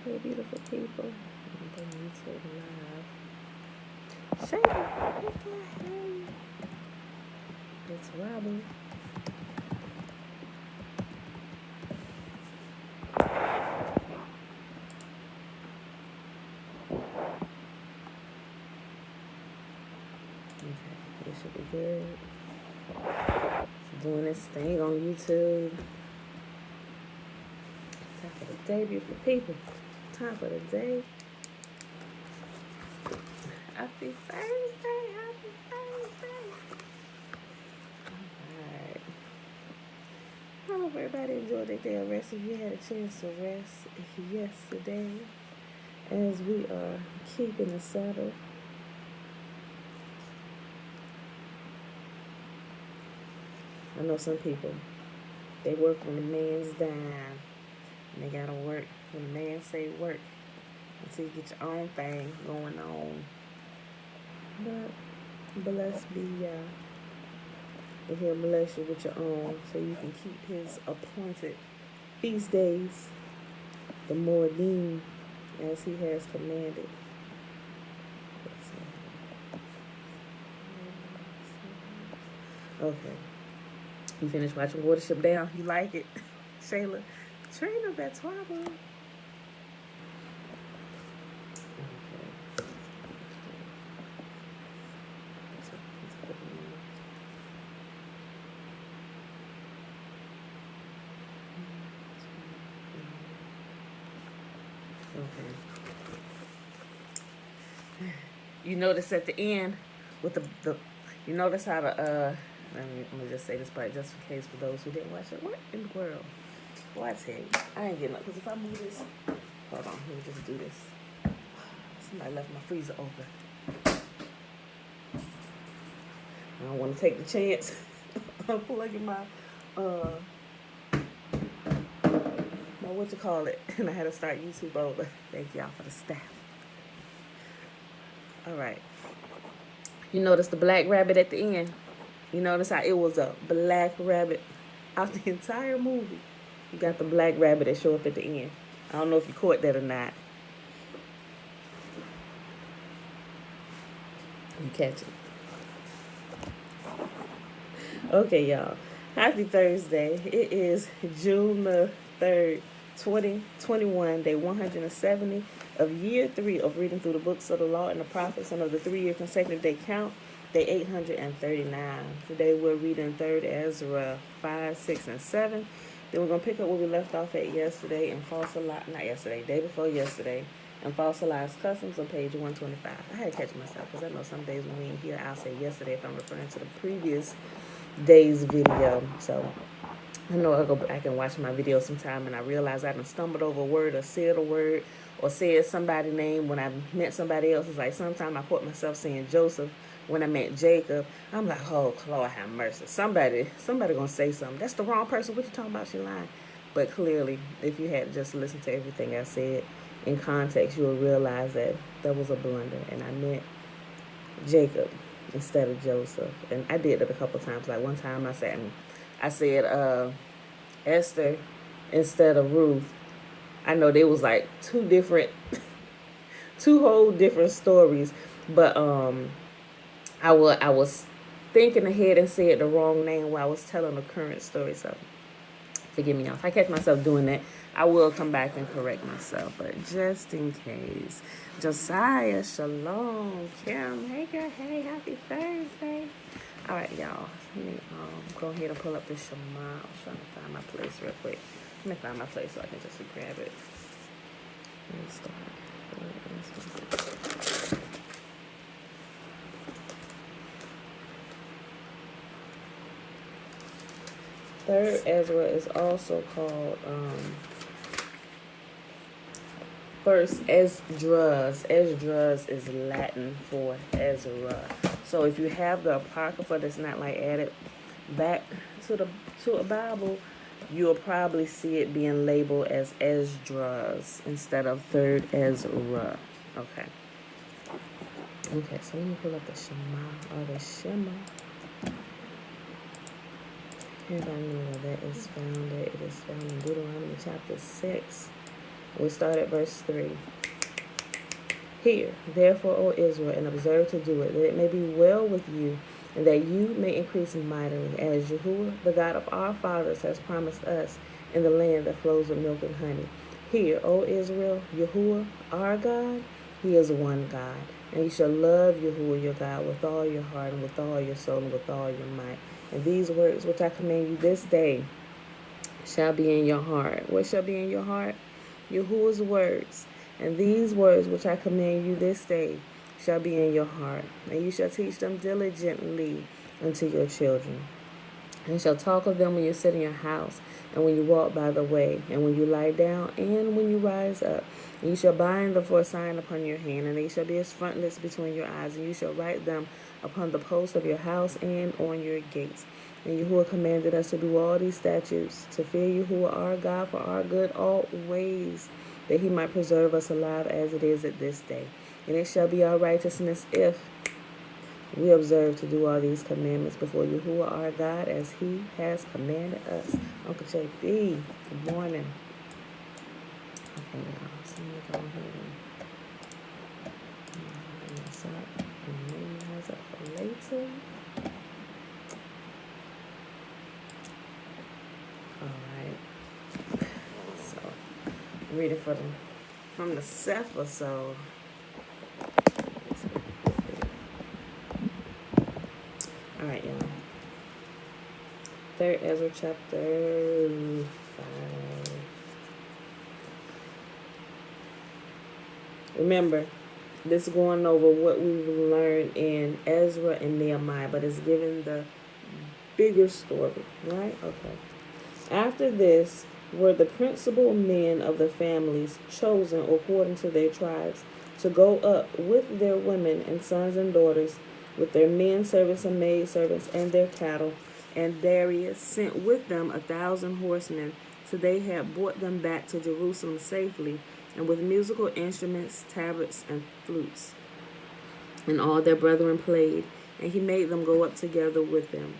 Hey, beautiful people. I'm on YouTube live. Shayla, hey. It's Robin. Okay, this should be good. It's doing this thing on YouTube. Time for the day, beautiful people. Time for the day. Happy Thursday. Happy Thursday. Alright. I hope everybody enjoyed their day of rest. If you had a chance to rest yesterday, as we are keeping the Sabbath. I know some people, they work when the man's dime. And they gotta work when the man say work until you get your own thing going on. But blessed be Yah. And he'll bless you with your own so you can keep his appointed feast days, the Moedim, as he has commanded. Okay. You finished watching Watership Down? You like it? Shayla? Trina, that's horrible. Okay. You notice at the end with the you notice how the let me just say this part just in case for those who didn't watch it. What in the world? Well, I tell you, I ain't getting up because if I move this, hold on, let me just do this. Somebody left my freezer open. I don't want to take the chance of plugging my what you call it, and I had to start YouTube over. Thank y'all for the staff. All right. You notice the black rabbit at the end? You notice how it was a black rabbit out the entire movie. You got the black rabbit that show up at the end. I don't know if you caught that or not. You catch it. Okay, y'all. Happy Thursday. It is June the 3rd, 2021, day 170 of year 3 of reading through the books of the law and the prophets, and of the 3-year consecutive day count, day 839. Today we're reading 3rd Ezra 5, 6, and 7. Then we're going to pick up where we left off at yesterday and day before yesterday, and Fossilized Customs on page 125. I had to catch myself because I know some days when we ain't here, I'll say yesterday if I'm referring to the previous day's video. So I know I'll go back and watch my video sometime and I realize I done stumbled over a word or said a word or said somebody's name when I meant somebody else. It's like sometimes I caught myself saying Joseph when I meant Jacob. I'm like, oh, Lord have mercy. Somebody gonna say something. That's the wrong person. What you talking about? She lying. But clearly, if you had just listened to everything I said in context, you will realize that was a blunder. And I meant Jacob instead of Joseph. And I did it a couple times. Like one time I said Esther instead of Ruth. I know they was like two whole different stories. But I was thinking ahead and said the wrong name while I was telling the current story. So forgive me, y'all. If I catch myself doing that, I will come back and correct myself. But just in case. Josiah, shalom. Kim, hey girl, hey, happy Thursday. All right, y'all. Let me go ahead and pull up this Shema. I was trying to find my place real quick. Let me find my place so I can just grab it. Let me start. 3rd Ezra is also called 1st Esdras. Esdras is Latin for Ezra. So if you have the Apocrypha that's not like added back to a Bible, you'll probably see it being labeled as Esdras instead of 3rd Ezra. Okay. Okay, so let me pull up the Shema or the Shema. Everybody know where that is found at. It is found in Deuteronomy chapter 6, We'll start at verse 3. Hear, therefore, O Israel, and observe to do it, that it may be well with you, and that you may increase mightily, as YAHUAH, the God of our fathers, has promised us in the land that flows with milk and honey. Hear, O Israel, YAHUAH, our God, He is one God. And you shall love YAHUAH your God with all your heart, and with all your soul, and with all your might. And these words which I command you this day shall be in your heart. What shall be in your heart? YAHUAH's words. And these words which I command you this day shall be in your heart. And you shall teach them diligently unto your children. And shall talk of them when you sit in your house, and when you walk by the way, and when you lie down, and when you rise up. And you shall bind them for a sign upon your hand, and they shall be as frontlets between your eyes, and you shall write them upon the posts of your house and on your gates. And YAHUAH commanded us to do all these statutes, to fear YAHUAH our God for our good always, that He might preserve us alive as it is at this day. And it shall be our righteousness if we observe to do all these commandments before YAHUAH our God as He has commanded us. Uncle JB, good morning. Okay, y'all. So let me go ahead and bring this up and memorize up for later. Alright. So, I'm reading from the Sefer, so alright, y'all. 3rd Ezra chapter 5. Remember, this is going over what we've learned in Ezra and Nehemiah, but it's giving the bigger story, right? Okay. After this were the principal men of the families chosen according to their tribes to go up with their women and sons and daughters, with their men servants and maid servants and their cattle. And Darius sent with them 1,000 horsemen, so they had brought them back to Jerusalem safely, and with musical instruments, tabrets, and flutes. And all their brethren played, and he made them go up together with them.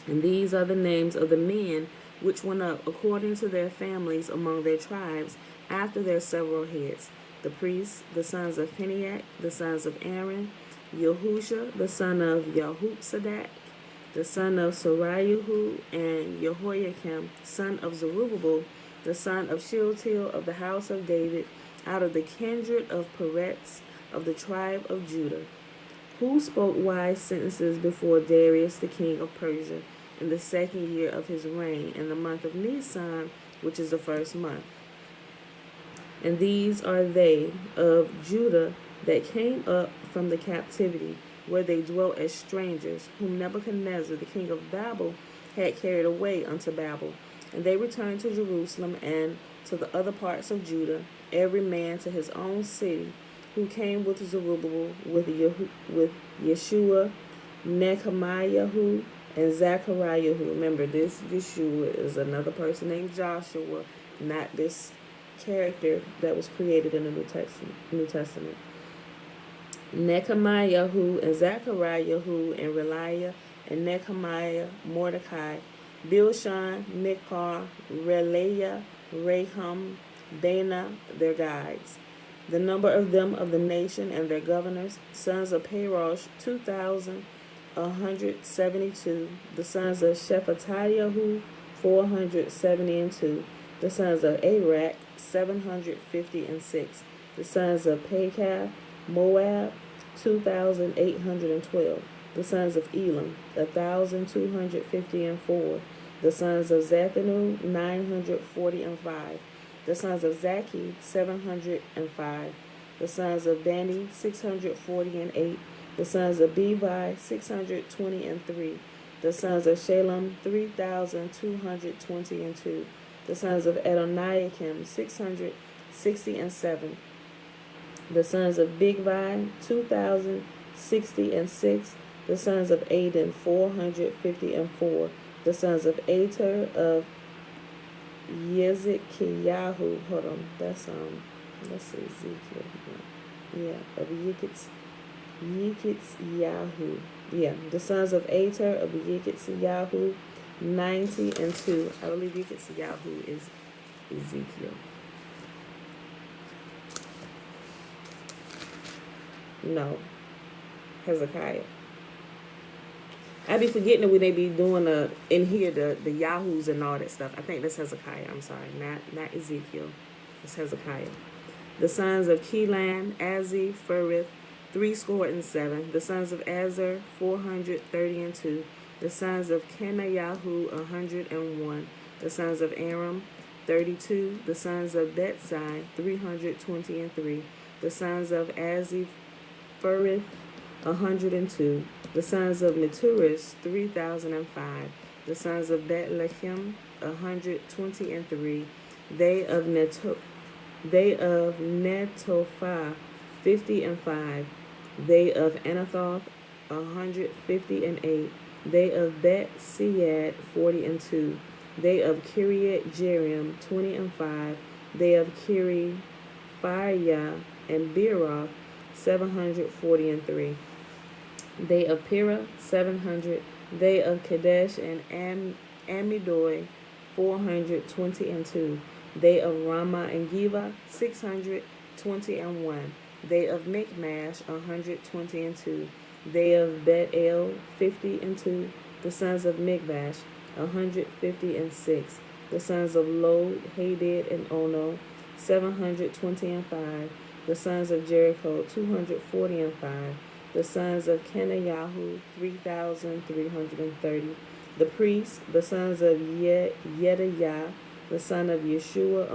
And these are the names of the men which went up according to their families among their tribes, after their several heads: the priests, the sons of Peninnah, the sons of Aaron; Yahusha, the son of Yahupsadak, the son of Sariahu; and Jehoiakim, son of Zerubbabel, the son of Shealtiel, of the house of David, out of the kindred of Peretz, of the tribe of Judah, who spoke wise sentences before Darius the king of Persia, in the 2nd year of his reign, in the month of Nisan, which is the 1st month. And these are they of Judah that came up from the captivity, where they dwelt as strangers, whom Nebuchadnezzar the king of Babel had carried away unto Babel. And they returned to Jerusalem and to the other parts of Judah, every man to his own city, who came with Zerubbabel, with Yeshua, Nehemiah, and Zechariah. Remember, this Yeshua is another person named Joshua, not this character that was created in the New Testament. Nehemiah, and Zechariah, and Reliah, and Nehemiah, Mordecai, Bilshan, Michal, Reliah, Rahum, Bana, their guides. The number of them of the nation and their governors, sons of Parosh, 2,172. The sons of Shephatiah, 472. The sons of Arak, 756. The sons of Pekah, Moab, 2,812. The sons of Elam, 1,254. The sons of Zaphanu, 945. The sons of Zaki, 705. The sons of Bani, 648. The sons of Bevi, 623. The sons of Shalem, 3,222. The sons of Adoniakim, 667. The sons of Bigvi, 2,066. The sons of Aden, 454. The sons of Ater of Yezekiyahu. Hold on, that's let's see, Ezekiel. Yeah, of Yikityahu. Yeah, the sons of Ater of Yikityahu, 90 and 2. I believe Yikityahu is Ezekiel. No, Hezekiah. I be forgetting that when they be doing in here the Yahoos and all that stuff. I think that's Hezekiah. I'm sorry, not Ezekiel. It's Hezekiah. The sons of Kelan, Azzi, Phereth, 7. The sons of Azar, 432. The sons of Kenayahu, 101. The sons of Aram, 32. The sons of Bethzai, 323. The sons of Azzi, Phereth, 102. The sons of Neturis, 3005. The sons of Bethlehem, 123. They of Netophah, 50 They of Anathoth, 158. They of Bet Sead, 40 They of Kiriath Jearim, 20 They of Kiri Phaya and Beeroth, 743. They of Pira, 700. They of Kadesh and Amidoi, 422. They of Ramah and Giva, 621. They of Michmash, 122. They of Bet-El, 50. The sons of Michmash, 156. The sons of Lod, Hadid, and Ono, 725. The sons of Jericho, 245. The sons of Kenayahu, 3,330. The priests, the sons of Yediah, the son of Yeshua,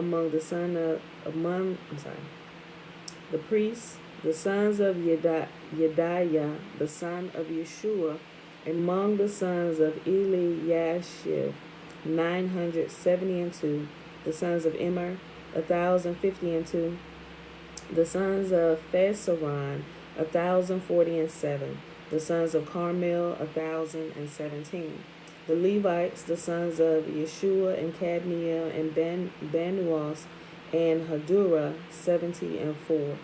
the priests, the sons of Yediah, the son of Yeshua, among the sons of Eliashib, 972. The sons of Immer, 1,052. The sons of Phasaron, 1,047. The sons of Carmel, 1,017. The Levites, the sons of Yeshua and Kadmiel and Banuas and Hadurah, 74.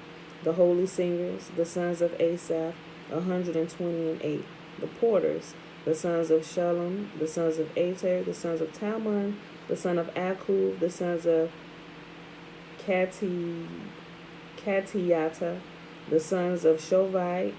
The holy singers, the sons of Asaph, 128. The porters, the sons of Shalom, the sons of Ater, the sons of Talmon, the son of Akub, the sons of Katiyata, the sons of Shovite,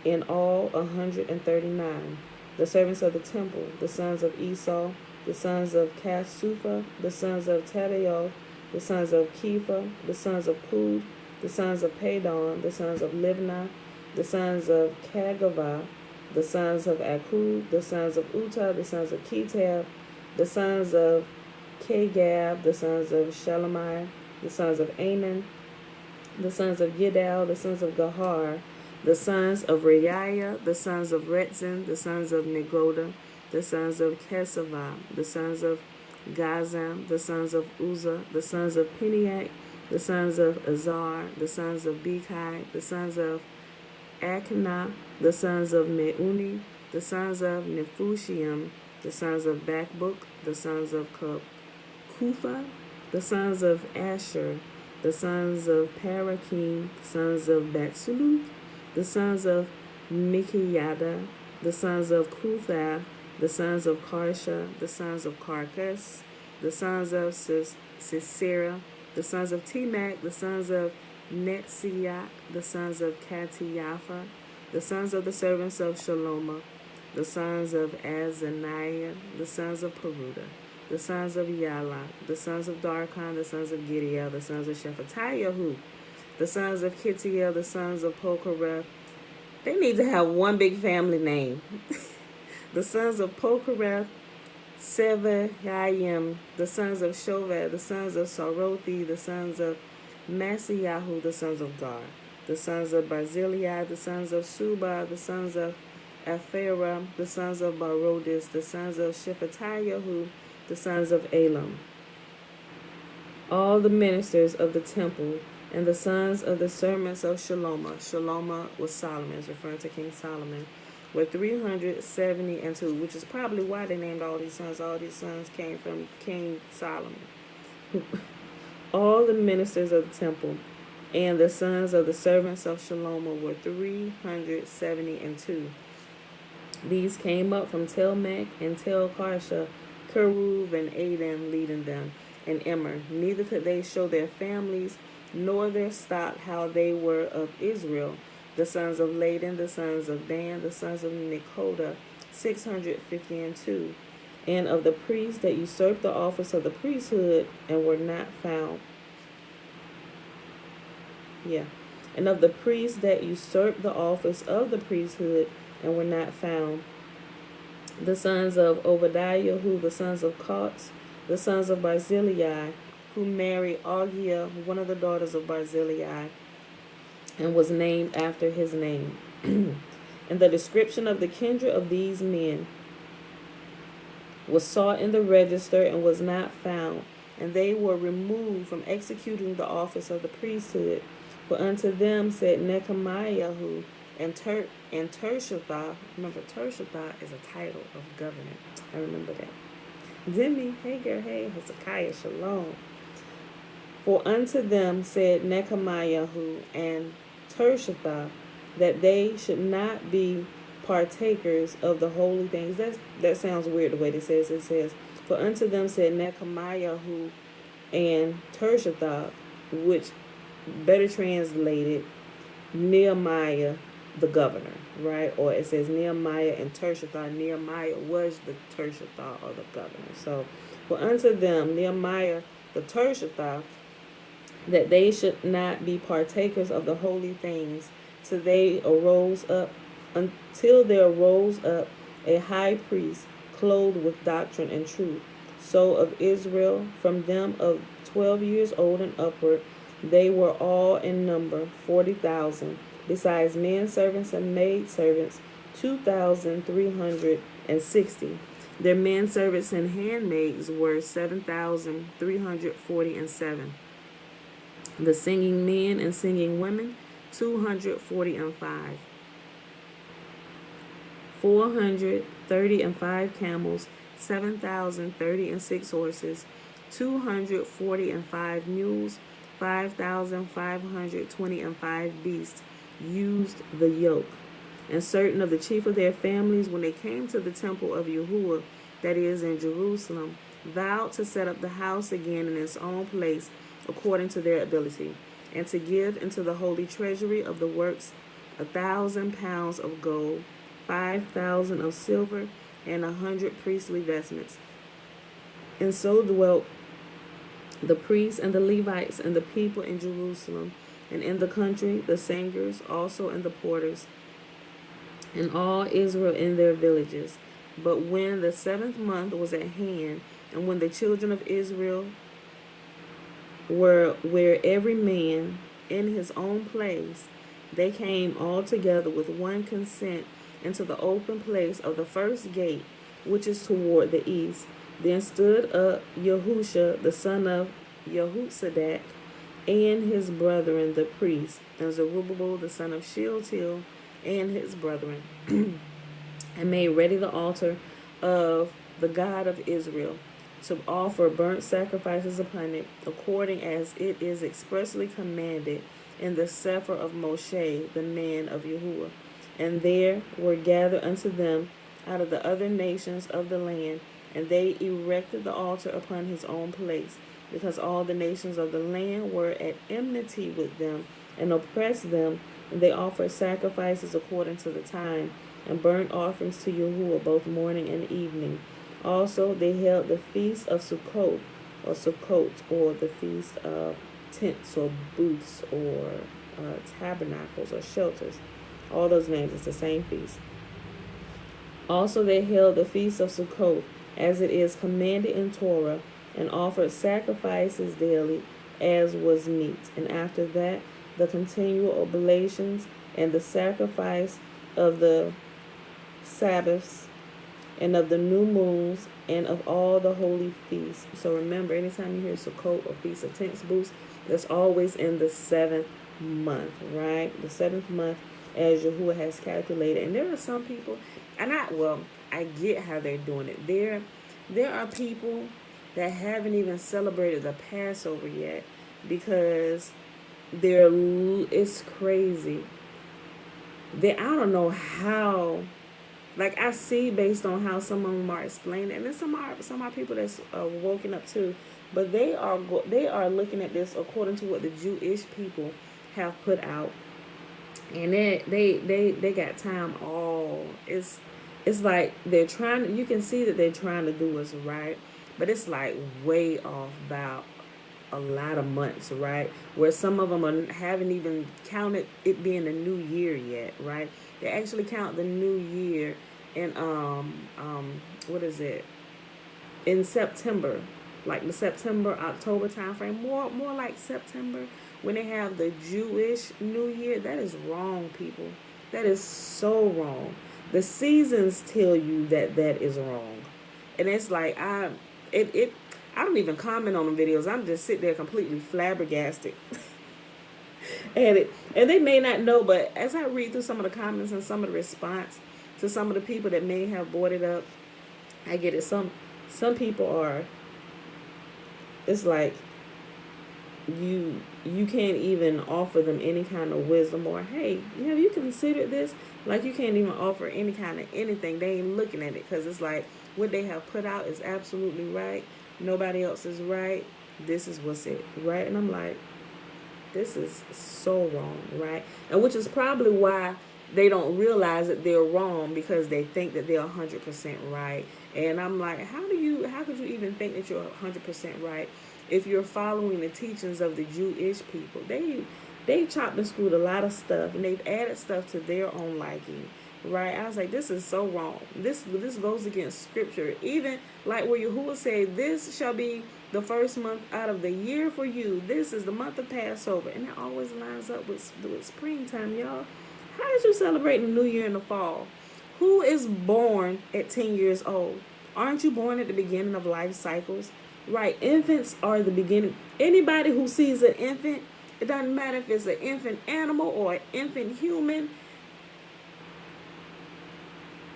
in all 139. The servants of the temple, the sons of Esau, the sons of Kasupha, the sons of Tadaoth, the sons of Kepha, the sons of Kud, the sons of Padon, the sons of Libnah, the sons of Kagavah, the sons of Akub, the sons of Uta, the sons of Ketab, the sons of Kagab, the sons of Shelemiah, the sons of Anan, the sons of Gidal, the sons of Gahar, the sons of Reiah, the sons of Retzin, the sons of Negoda, the sons of Kesavah, the sons of Gazam, the sons of Uzzah, the sons of Peniach, the sons of Azar, the sons of Bekai, the sons of Akanah, the sons of Meuni, the sons of Nephushiim, the sons of Bakbuk, the sons of Kufa, the sons of Asher, the sons of Parakim, the sons of Batsulu, the sons of Mikiyada, the sons of Kutha, the sons of Karsha, the sons of Karkas, the sons of Sisera, the sons of Timach, the sons of Netziach, the sons of Katiyafa, the sons of the servants of Shalomah, the sons of Azaniah, the sons of Peruda, the sons of Yala, the sons of Darkon, the sons of Gideel, the sons of Shephatiahu, the sons of Kittiel, the sons of Pokereth. They need to have one big family name. The sons of Pokereth, Sevahayim, the sons of Shovet, the sons of Sarothi, the sons of Masiyahu, the sons of Gar, the sons of Barzillai, the sons of Suba, the sons of Aphera, the sons of Barodis, the sons of Shephatiahu, the sons of Elam. All the ministers of the temple and the sons of the servants of Shalomah. Shalomah was Solomon, is referring to King Solomon, were 372, which is probably why they named all these sons. All these sons came from King Solomon. All the ministers of the temple and the sons of the servants of Shalomah were 372. These came up from Telmech and Tel-Karsha, Kerub and Adan leading them, and Immer. Neither could they show their families nor their stock how they were of Israel, The sons of Laden, the sons of Dan, the sons of Nekoda, 652. And of the priests that usurped the office of the priesthood and were not found. Yeah. And of the priests that usurped the office of the priesthood and were not found. The sons of Obadiah, who the sons of Cox, the sons of Barzillai, who married Augiah, one of the daughters of Barzillai, and was named after his name. And the description of the kindred of these men was sought in the register and was not found, and they were removed from executing the office of the priesthood. For unto them said Nehemiah and Tershatha. Remember, Tershatha is a title of governor. I remember that. Zimmi, hey girl, hey, Hezekiah, shalom. For unto them said Nehemiah and Tershatha that they should not be partakers of the holy things. That sounds weird the way it says. It says, for unto them said Nehemiah and Tershatha, which better translated Nehemiah the governor, right? Or it says Nehemiah and Tershatha. Nehemiah was the Tershatha or the governor. So for unto them Nehemiah the Tershatha that they should not be partakers of the holy things until there arose up a high priest clothed with doctrine and truth. So of Israel, from them of 12 years old and upward, they were all in number 40,000, besides men servants and maid servants 2,360. Their men servants and handmaids were 7,347. The singing men and singing women 245. 435 camels, 7,036 horses, 245 mules, 5,525 beasts used the yoke. And certain of the chief of their families, when they came to the temple of YAHUAH, that is in Jerusalem, vowed to set up the house again in its own place according to their ability, and to give into the holy treasury of the works 1,000 pounds of gold, 5,000 of silver, and 100 priestly vestments. And so dwelt the priests and the Levites and the people in Jerusalem, and in the country, the singers, also and the porters, and all Israel in their villages. But when the 7th month was at hand, and when the children of Israel were every man in his own place, they came all together with one consent into the open place of the first gate, which is toward the east. Then stood up Yahusha, the son of Jehozadak, and his brethren the priests, and Zerubbabel, the son of Shealtiel, and his brethren, and made ready the altar of the God of Israel, to offer burnt sacrifices upon it, according as it is expressly commanded in the Sefer of Moshe, the man of YAHUAH. And there were gathered unto them out of the other nations of the land, and they erected the altar upon his own place, because all the nations of the land were at enmity with them, and oppressed them, and they offered sacrifices according to the time, and burnt offerings to YAHUAH both morning and evening. Also they held the feast of Sukkot, or the feast of tents or booths or tabernacles or shelters. All those names, it's the same feast. Also they held the feast of Sukkot, as it is commanded in Torah, and offered sacrifices daily, as was meet. And after that, the continual oblations and the sacrifice of the Sabbaths and of the new moons and of all the holy feasts. So remember, anytime you hear Sukkot or Feast of Tents, booths, that's always in the 7th month, right? The 7th month, as YAHUAH has calculated. And there are some people, and I get how they're doing it. There are people that haven't even celebrated the Passover yet, because it's crazy. I don't know how. Like, I see based on how some of them are explaining, and then some are people that's woken up too, but they are looking at this according to what the Jewish people have put out And they got time all. It's like they're trying. You can see that they're trying to do what's right, but it's like way off about a lot of months, right? Where some of them haven't even counted it being a new year yet, right? They actually count the new year in what is it? In September, like the September October time frame, more like September when they have the Jewish New Year. That is wrong, people. That is so wrong. The seasons tell you that that is wrong, and it's like I don't even comment on the videos. I'm just sit there completely flabbergasted at it. And they may not know, but as I read through some of the comments and some of the response to some of the people that may have brought it up, I get it. Some people are. It's like you can't even offer them any kind of wisdom or, hey, have you considered this? Like, you can't even offer any kind of anything. They ain't looking at it because it's like what they have put out is absolutely right. Nobody else is right. This is what's it, right? And I'm like, this is so wrong, right? And which is probably why they don't realize that they're wrong, because they think that they're 100% right. And I'm like, how could you even think that you're 100% right if you're following the teachings of the Jewish people? They chopped and screwed a lot of stuff, and they've added stuff to their own liking, right? I was like, this is so wrong. This goes against scripture. Even like where YAHUAH said, this shall be the first month out of the year for you. This is the month of Passover. And that always lines up with springtime, y'all. How is you celebrating the New Year in the fall? Who is born at 10 years old? Aren't you born at the beginning of life cycles? Right, infants are the beginning. Anybody who sees an infant, it doesn't matter if it's an infant animal or an infant human,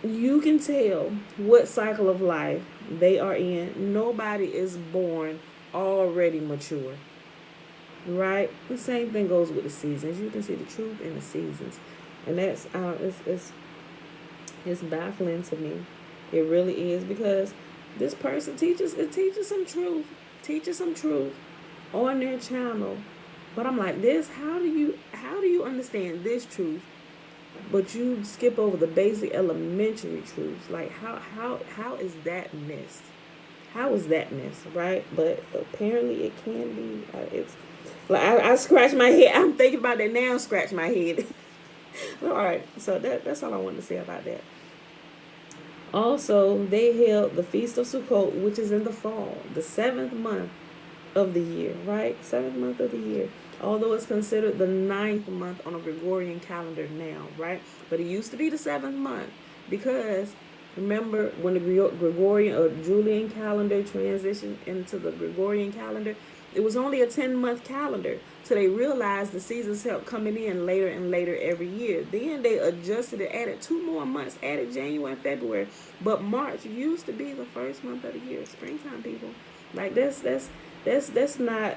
you can tell what cycle of life they are in. Nobody is born already mature, right? The same thing goes with the seasons. You can see the truth in the seasons, and that's it's baffling to me. It really is, because this person teaches some truth on their channel. But I'm like, this, how do you understand this truth, but you skip over the basic elementary truths? Like, how is that missed? How is that missed, right? But apparently it can be. It's like I scratch my head. I'm thinking about that now. Scratch my head. All right, so that's all I wanted to say about that. Also, they held the Feast of Sukkot, which is in the fall, the 7th month of the year, right? 7th month of the year. Although it's considered the 9th month on a Gregorian calendar now, right? But it used to be the 7th month, because remember when the Gregorian or Julian calendar transitioned into the Gregorian calendar, it was only a 10-month calendar. So they realized the seasons kept coming in later and later every year. Then they adjusted it, added 2 more months, added January and February. But March used to be the first month of the year. Springtime, people. Like, that's not.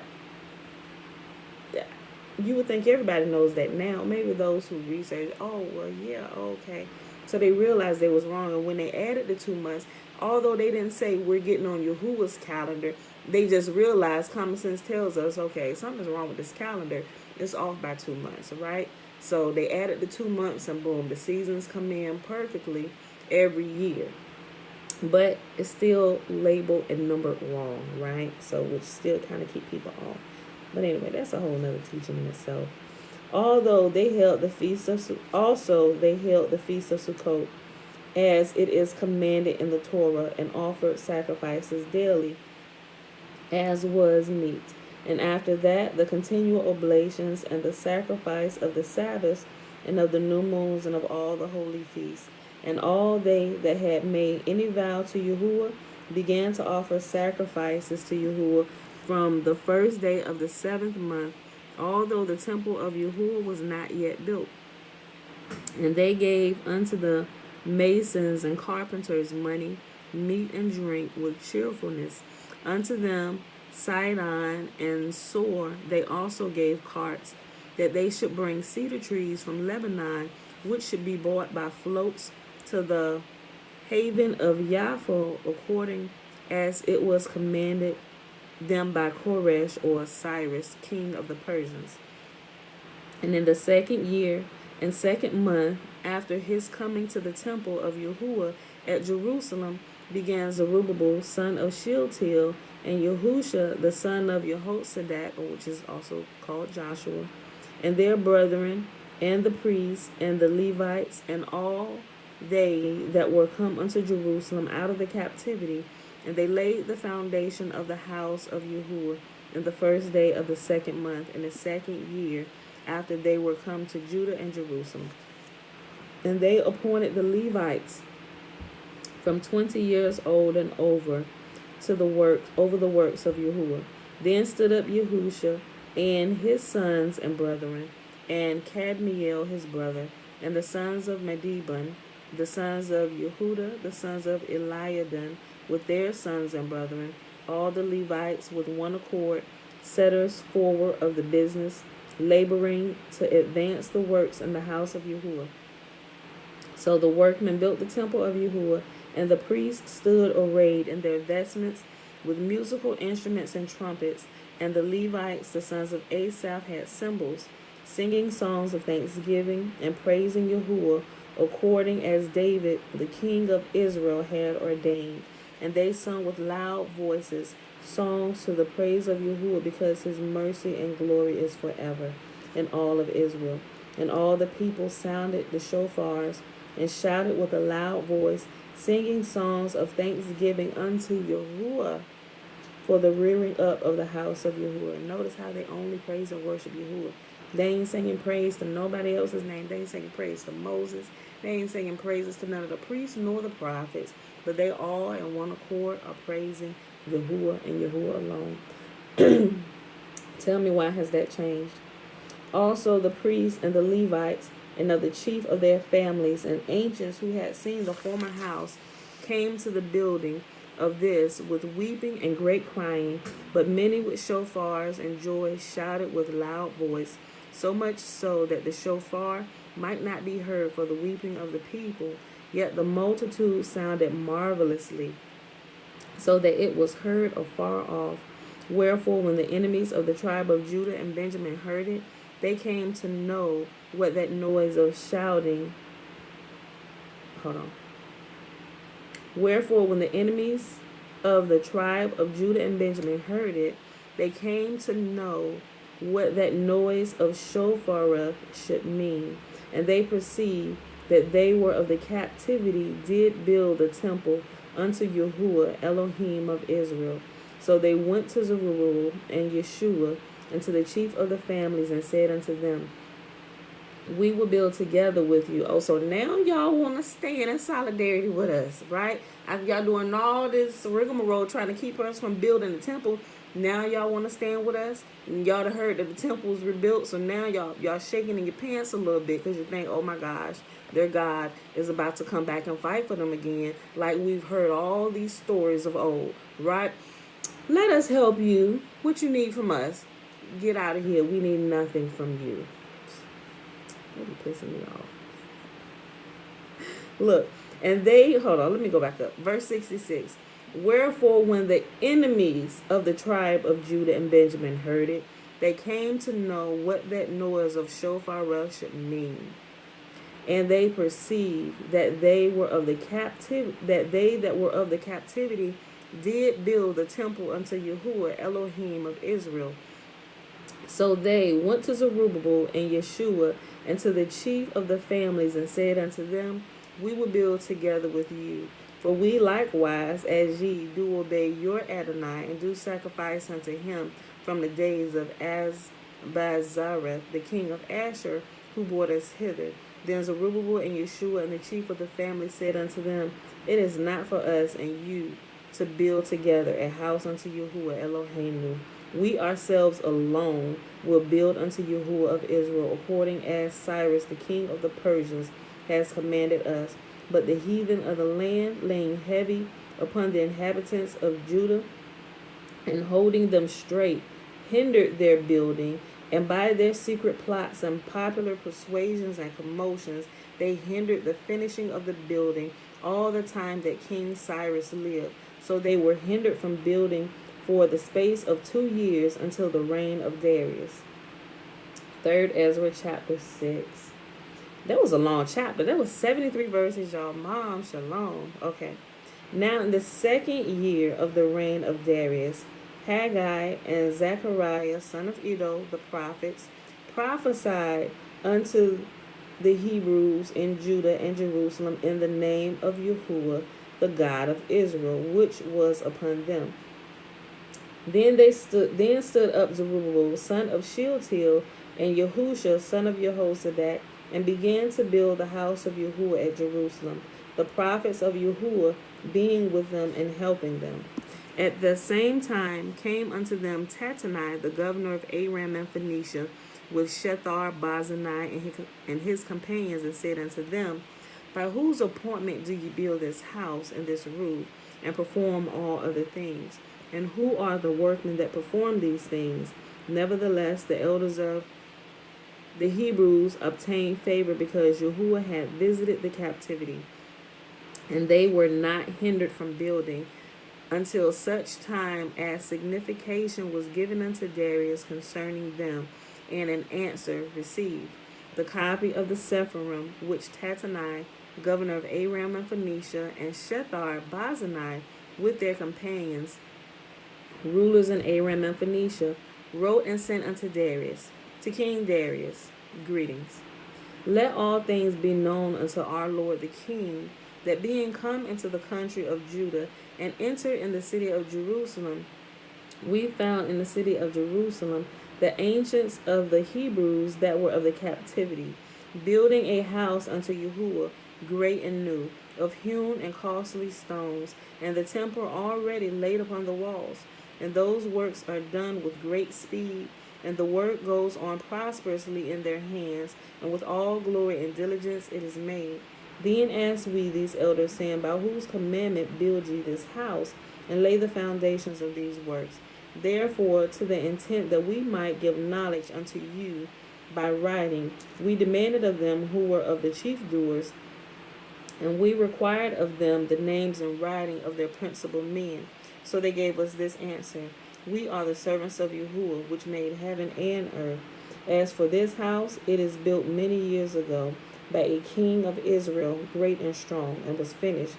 You would think everybody knows that now. Maybe those who research, oh, well, yeah, okay. So they realized they was wrong. And when they added the 2 months, although they didn't say we're getting on YAHUAH's calendar, they just realized, common sense tells us, okay, something's wrong with this calendar. It's off by 2 months, right? So they added the 2 months, and boom, the seasons come in perfectly every year. But it's still labeled and numbered wrong, right? So which still kind of keep people off. But anyway, that's a whole nother teaching in itself. Although they held the feast of Sukkot, as it is commanded in the Torah, and offered sacrifices daily, as was meet. And after that, the continual oblations and the sacrifice of the Sabbaths and of the new moons and of all the holy feasts. And all they that had made any vow to YAHUAH began to offer sacrifices to YAHUAH from the first day of the 7th month, although the temple of YAHUAH was not yet built. And they gave unto the masons and carpenters money, meat and drink with cheerfulness. Unto them Sidon and Sor they also gave carts, that they should bring cedar trees from Lebanon, which should be bought by floats to the haven of YAHUAH, according as it was commanded them by Koresh or Cyrus, king of the Persians. And in the 2nd year, and second month after his coming to the temple of Yahuwah at Jerusalem, began Zerubbabel, son of Shealtiel, and Yahusha, the son of Jehozadak, which is also called Joshua, and their brethren, and the priests, and the Levites, and all they that were come unto Jerusalem out of the captivity, and they laid the foundation of the house of Yahuwah in the first day of the second month, in the second year after they were come to Judah and Jerusalem. And they appointed the Levites from 20 years old and over to the work over the works of Yahuwah. Then stood up Yahusha and his sons and brethren, and Cadmiel his brother, and the sons of Mediban, the sons of Yehuda, the sons of Eliadan, with their sons and brethren, all the Levites with one accord, setters forward of the business, laboring to advance the works in the house of Yahuwah. So the workmen built the temple of Yahuwah, and the priests stood arrayed in their vestments with musical instruments and trumpets, and the Levites, the sons of Asaph, had cymbals, singing songs of thanksgiving and praising Yahuwah, according as David, the king of Israel, had ordained. And they sung with loud voices songs to the praise of Yahuwah, because his mercy and glory is forever in all of Israel. And all the people sounded the shofars and shouted with a loud voice, singing songs of thanksgiving unto Yahuwah for the rearing up of the house of Yahuwah. Notice how they only praise and worship Yahuwah. They ain't singing praise to nobody else's name. They ain't singing praise to Moses. They ain't singing praises to none of the priests nor the prophets. But they all in one accord are praising Yahuwah and Yahuwah alone. Tell me, why has that changed? Also the priests and the Levites and of the chief of their families and ancients who had seen the former house came to the building of this with weeping and great crying, but many with shofars and joy shouted with loud voice, so much so that the shofar might not be heard for the weeping of the people, yet the multitude sounded marvelously, so that it was heard afar off. Wherefore, when the enemies of the tribe of Judah and Benjamin heard it, they came to know what that noise of shouting. Wherefore, when the enemies of the tribe of Judah and Benjamin heard it, they came to know what that noise of shofar should mean. And they perceived that they were of the captivity did build the temple unto Yahuwah, Elohim of Israel. So they went to Zerubbabel and Yeshua and to the chief of the families and said unto them, we will build together with you. Oh, so now y'all want to stand in solidarity with us, right? After y'all doing all this rigmarole trying to keep us from building the temple, now y'all want to stand with us? And y'all done heard that the temple was rebuilt, so now y'all shaking in your pants a little bit because you think, oh my gosh, their God is about to come back and fight for them again, like we've heard all these stories of old, right? Let us help you. What you need from us? Get out of here. We need nothing from you. That be pissing me off. Look, and they, hold on, let me go back up. Verse 66. Wherefore, when the enemies of the tribe of Judah and Benjamin heard it, they came to know what that noise of shofar should mean. And they perceived that they were of the captivity, that they that were of the captivity did build the temple unto Yahuwah, Elohim of Israel. So they went to Zerubbabel and Yeshua and to the chief of the families and said unto them, we will build together with you. For we likewise, as ye, do obey your Adonai and do sacrifice unto him from the days of Azbazareth, the king of Asher, who brought us hither. Then Zerubbabel and Yeshua and the chief of the family said unto them, it is not for us and you to build together a house unto Yahuwah Eloheinu. We ourselves alone will build unto Yahuwah of Israel, according as Cyrus, the king of the Persians, has commanded us. But the heathen of the land, laying heavy upon the inhabitants of Judah and holding them straight, hindered their building, and by their secret plots and popular persuasions and commotions, they hindered the finishing of the building all the time that King Cyrus lived. So they were hindered from building for the space of 2 years until the reign of Darius. 3rd Ezra chapter 6. That was a long chapter. That was 73 verses, y'all. Mom, shalom. Okay. Now, in the second year of the reign of Darius, Haggai and Zechariah, son of Iddo, the prophets, prophesied unto the Hebrews in Judah and Jerusalem in the name of YAHUAH, the God of Israel, which was upon them. Then stood up Zerubbabel, son of Shealtiel, and Yahusha, son of Jehozadak, and began to build the house of YAHUAH at Jerusalem, the prophets of YAHUAH being with them and helping them. At the same time came unto them Tattenai, the governor of Aram and Phoenicia, with Shethar-Bozenai and his companions, and said unto them, By whose appointment do ye build this house and this roof, and perform all other things? And who are the workmen that perform these things? Nevertheless, the elders of the Hebrews obtained favor, because YAHUAH had visited the captivity, and they were not hindered from building, until such time as signification was given unto Darius concerning them, and an answer received. The copy of the Sepharim, which Tattenai, governor of Aram and Phoenicia, and Shethar-Bozenai, with their companions, rulers in Aram and Phoenicia, wrote and sent unto Darius. To King Darius, greetings. Let all things be known unto our Lord the King, that being come into the country of Judah, and entered in the city of Jerusalem, we found in the city of Jerusalem the ancients of the Hebrews that were of the captivity, building a house unto YAHUAH, great and new, of hewn and costly stones, and the temple already laid upon the walls. And those works are done with great speed, and the work goes on prosperously in their hands, and with all glory and diligence it is made. Then asked we these elders, saying, By whose commandment build ye this house, and lay the foundations of these works? Therefore, to the intent that we might give knowledge unto you by writing, we demanded of them who were of the chief doers, and we required of them the names and writing of their principal men. So they gave us this answer: We are the servants of YAHUAH, which made heaven and earth. As for this house, it is built many years ago by a king of Israel, great and strong, and was finished.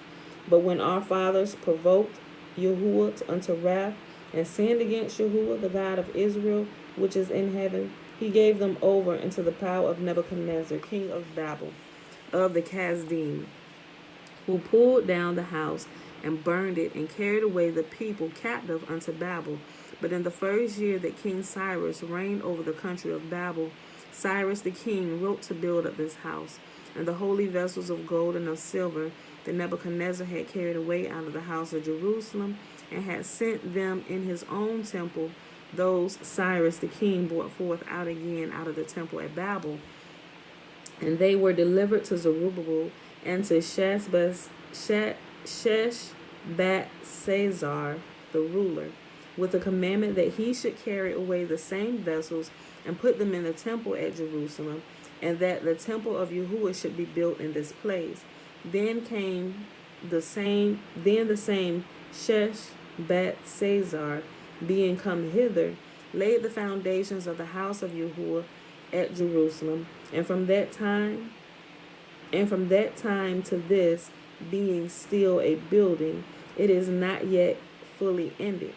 But when our fathers provoked YAHUAH unto wrath, and sinned against YAHUAH, the God of Israel, which is in heaven, he gave them over into the power of Nebuchadnezzar, king of Babel, of the Chaldeans, who pulled down the house and burned it, and carried away the people captive unto Babel. But in the first year that King Cyrus reigned over the country of Babel, Cyrus the king wrote to build up this house. And the holy vessels of gold and of silver that Nebuchadnezzar had carried away out of the house of Jerusalem, and had sent them in his own temple, those Cyrus the king brought forth out again out of the temple at Babel. And they were delivered to Zerubbabel and to Sheshbazzar the ruler, with a commandment that he should carry away the same vessels and put them in the temple at Jerusalem, and that the temple of YAHUAH should be built in this place. Then the same Sheshbazzar, being come hither, laid the foundations of the house of YAHUAH at Jerusalem, and from that time to this, being still a building, it is not yet fully ended.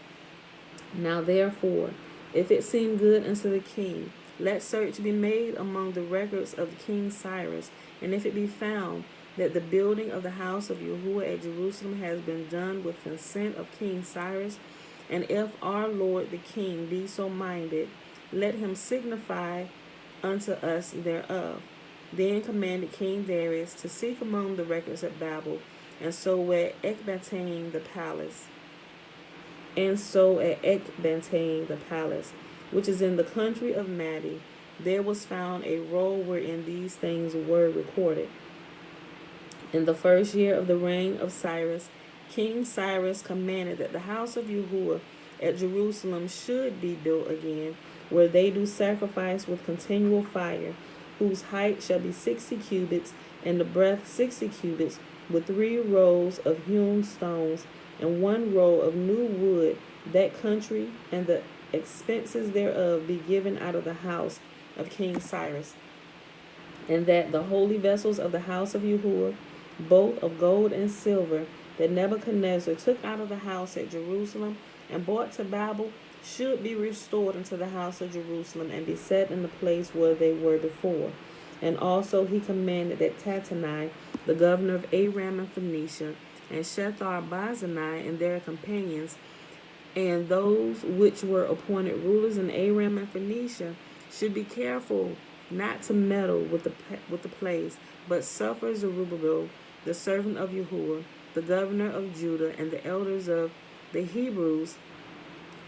Now therefore, if it seem good unto the king, let search be made among the records of King Cyrus, and if it be found that the building of the house of YAHUAH at Jerusalem has been done with consent of King Cyrus, and if our Lord the king be so minded, let him signify unto us thereof. Then commanded King Darius to seek among the records at Babel, and so at Ecbatane the palace, which is in the country of Madi, there was found a roll wherein these things were recorded. In the first year of the reign of Cyrus, King Cyrus commanded that the house of YAHUAH at Jerusalem should be built again, where they do sacrifice with continual fire, whose height shall be 60 cubits, and the breadth 60 cubits, with 3 rows of hewn stones, and 1 row of new wood, that country and the expenses thereof be given out of the house of King Cyrus. and that the holy vessels of the house of Yahuwah, both of gold and silver, that Nebuchadnezzar took out of the house at Jerusalem and brought to Babel, should be restored into the house of Jerusalem and be set in the place where they were before. And also he commanded that Tattenai, the governor of Aram and Phoenicia, and Shethar-Bozenai and their companions, and those which were appointed rulers in Aram and Phoenicia, should be careful not to meddle with the place, but suffer Zerubbabel, the servant of Yahuwah, the governor of Judah, and the elders of the Hebrews,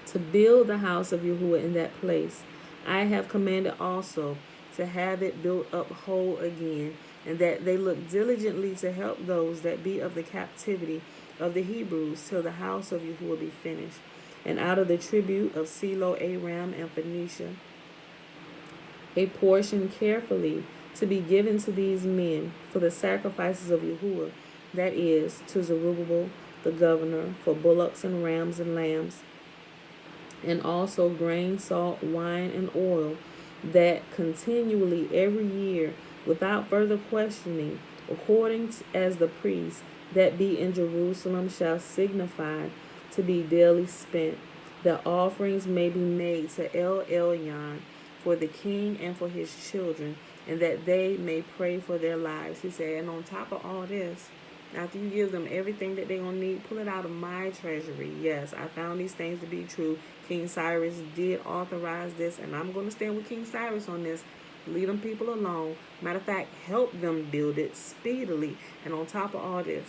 to build the house of Yahuwah in that place. I have commanded also to have it built up whole again, and that they look diligently to help those that be of the captivity of the Hebrews till the house of Yahuwah be finished. And out of the tribute of Silo, Aram, and Phoenicia, a portion carefully to be given to these men for the sacrifices of Yahuwah, that is, to Zerubbabel the governor, for bullocks and rams and lambs, and also grain, salt, wine, and oil, that continually every year, without further questioning, according as the priests that be in Jerusalem shall signify to be daily spent, that offerings may be made to El Elyon for the king and for his children, and that they may pray for their lives. He said, and on top of all this, after you give them everything that they're going to need, pull it out of my treasury. Yes, I found these things to be true. King Cyrus did authorize this, and I'm going to stand with King Cyrus on this. Leave them people alone. Matter of fact, help them build it speedily. And on top of all this,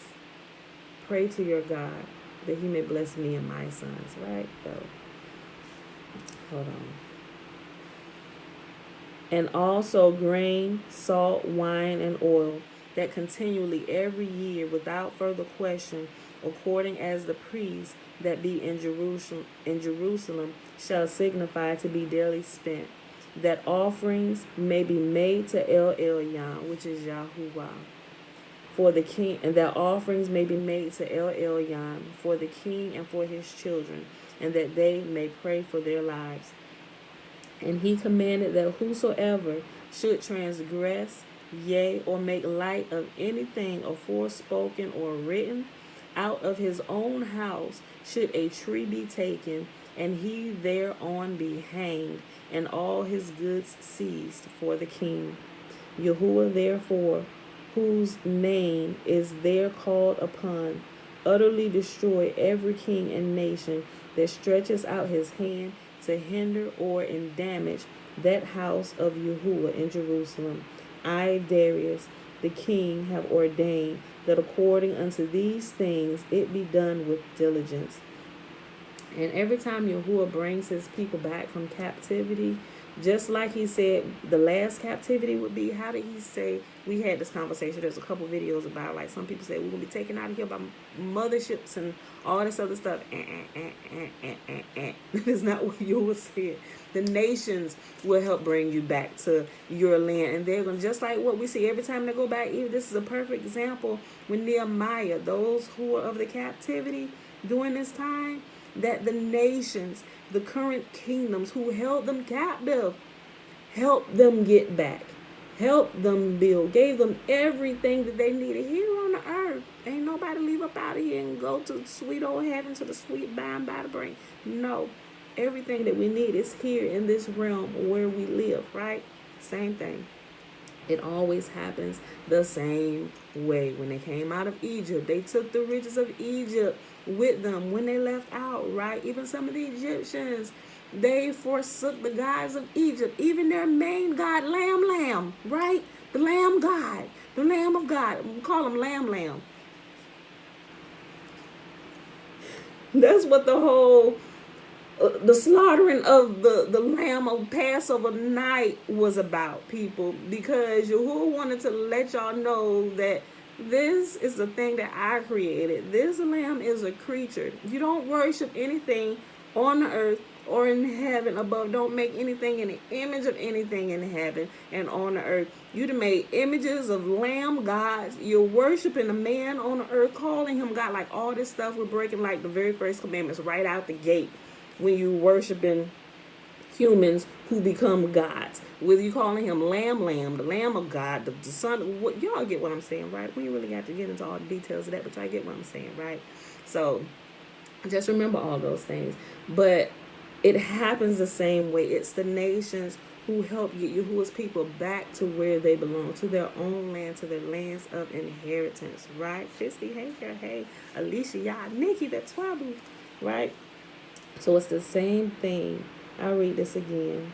pray to your God that he may bless me and my sons. Right? So, hold on. And also grain, salt, wine, and oil, that continually every year without further question, according as the priests that be in Jerusalem shall signify to be daily spent, that offerings may be made to El Elyon, which is YAHUAH, for the king, and that offerings may be made to El Elyon for the king and for his children, and that they may pray for their lives. And he commanded that whosoever should transgress, yea, or make light of anything aforespoken or written, out of his own house should a tree be taken, and he thereon be hanged, and all his goods seized for the king. Yahuwah therefore, whose name is there called upon, utterly destroy every king and nation that stretches out his hand to hinder or in damage that house of Yahuwah in Jerusalem. I, Darius, the king, have ordained that according unto these things it be done with diligence. And every time Yahuwah brings his people back from captivity, just like he said the last captivity would be, how did he say, we had this conversation, there's a couple videos about, like, some people say we're going to be taken out of here by motherships and all this other stuff. That's not what Yahuwah said. The nations will help bring you back to your land, and they're going to, just like what we see every time they go back. Even this is a perfect example with Nehemiah, those who are of the captivity during this time, that the nations, the current kingdoms who held them captive, helped them get back, helped them build, gave them everything that they needed here on the earth. Ain't nobody leave up out of here and go to the sweet old heaven, to the sweet by and by the brain. No, everything that we need is here in this realm where we live, right? Same thing. It always happens the same way. When they came out of Egypt, they took the riches of Egypt with them when they left out, right? Even some of the Egyptians, they forsook the gods of Egypt, even their main god, Lamb, right? The Lamb God, the Lamb of God. We call him Lamb. That's what the whole the slaughtering of the lamb of Passover night was about, people, because Yahuwah wanted to let y'all know that this is the thing that I created. This lamb is a creature. You don't worship anything on the earth or in heaven above. Don't make anything in the image of anything in heaven and on the earth. You done made images of lamb gods. You're worshiping a man on the earth, calling him God. Like, all this stuff, we're breaking like the very first commandments right out the gate when you worshiping humans who become gods. Whether you calling him Lamb, the Lamb of God, the Son, what y'all get what I'm saying, right? We really got to get into all the details of that, but y'all get what I'm saying, right? So just remember all those things. But it happens the same way. It's the nations who help get Yahuwah's people back to where they belong, to their own land, to their lands of inheritance, right? Fisty, hey, girl, hey, Alicia, y'all, Nikki, that's trouble, right? So it's the same thing. I'll read this again.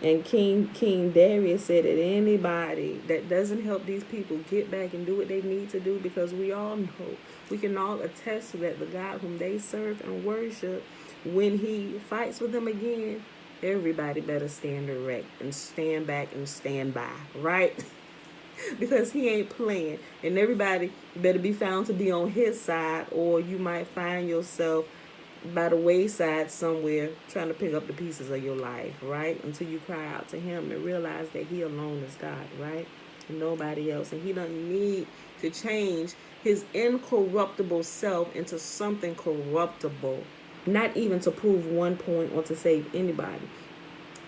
And King Darius said that anybody that doesn't help these people get back and do what they need to do, because we all know, we can all attest to that, the God whom they serve and worship, when he fights with them again, everybody better stand erect and stand back and stand by, right? Because he ain't playing. And everybody better be found to be on his side, or you might find yourself by the wayside somewhere trying to pick up the pieces of your life, right? Until you cry out to him and realize that he alone is God, right? And nobody else. And he doesn't need to change his incorruptible self into something corruptible, not even to prove one point or to save anybody.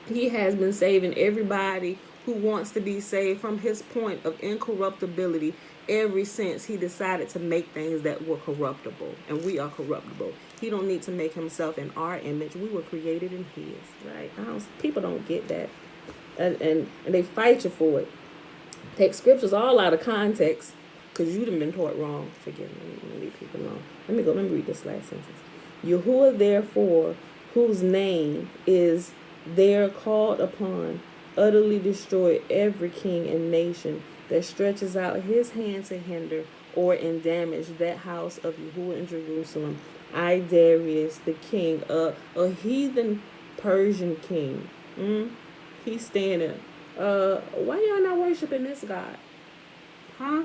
He has been saving everybody who wants to be saved from his point of incorruptibility ever since he decided to make things that were corruptible, and we are corruptible. He don't need to make himself in our image. We were created in his, right? People don't get that, and they fight you for it. Take scriptures all out of context because you done been taught wrong. Forgive me. Let me leave people alone. Let me read this last sentence. Yahuwah, therefore, whose name is there called upon, utterly destroy every king and nation that stretches out his hand to hinder or in damage that house of Yahuwah in Jerusalem. I, Darius, the king, a heathen Persian king. He's standing. Why y'all not worshiping this God? Huh?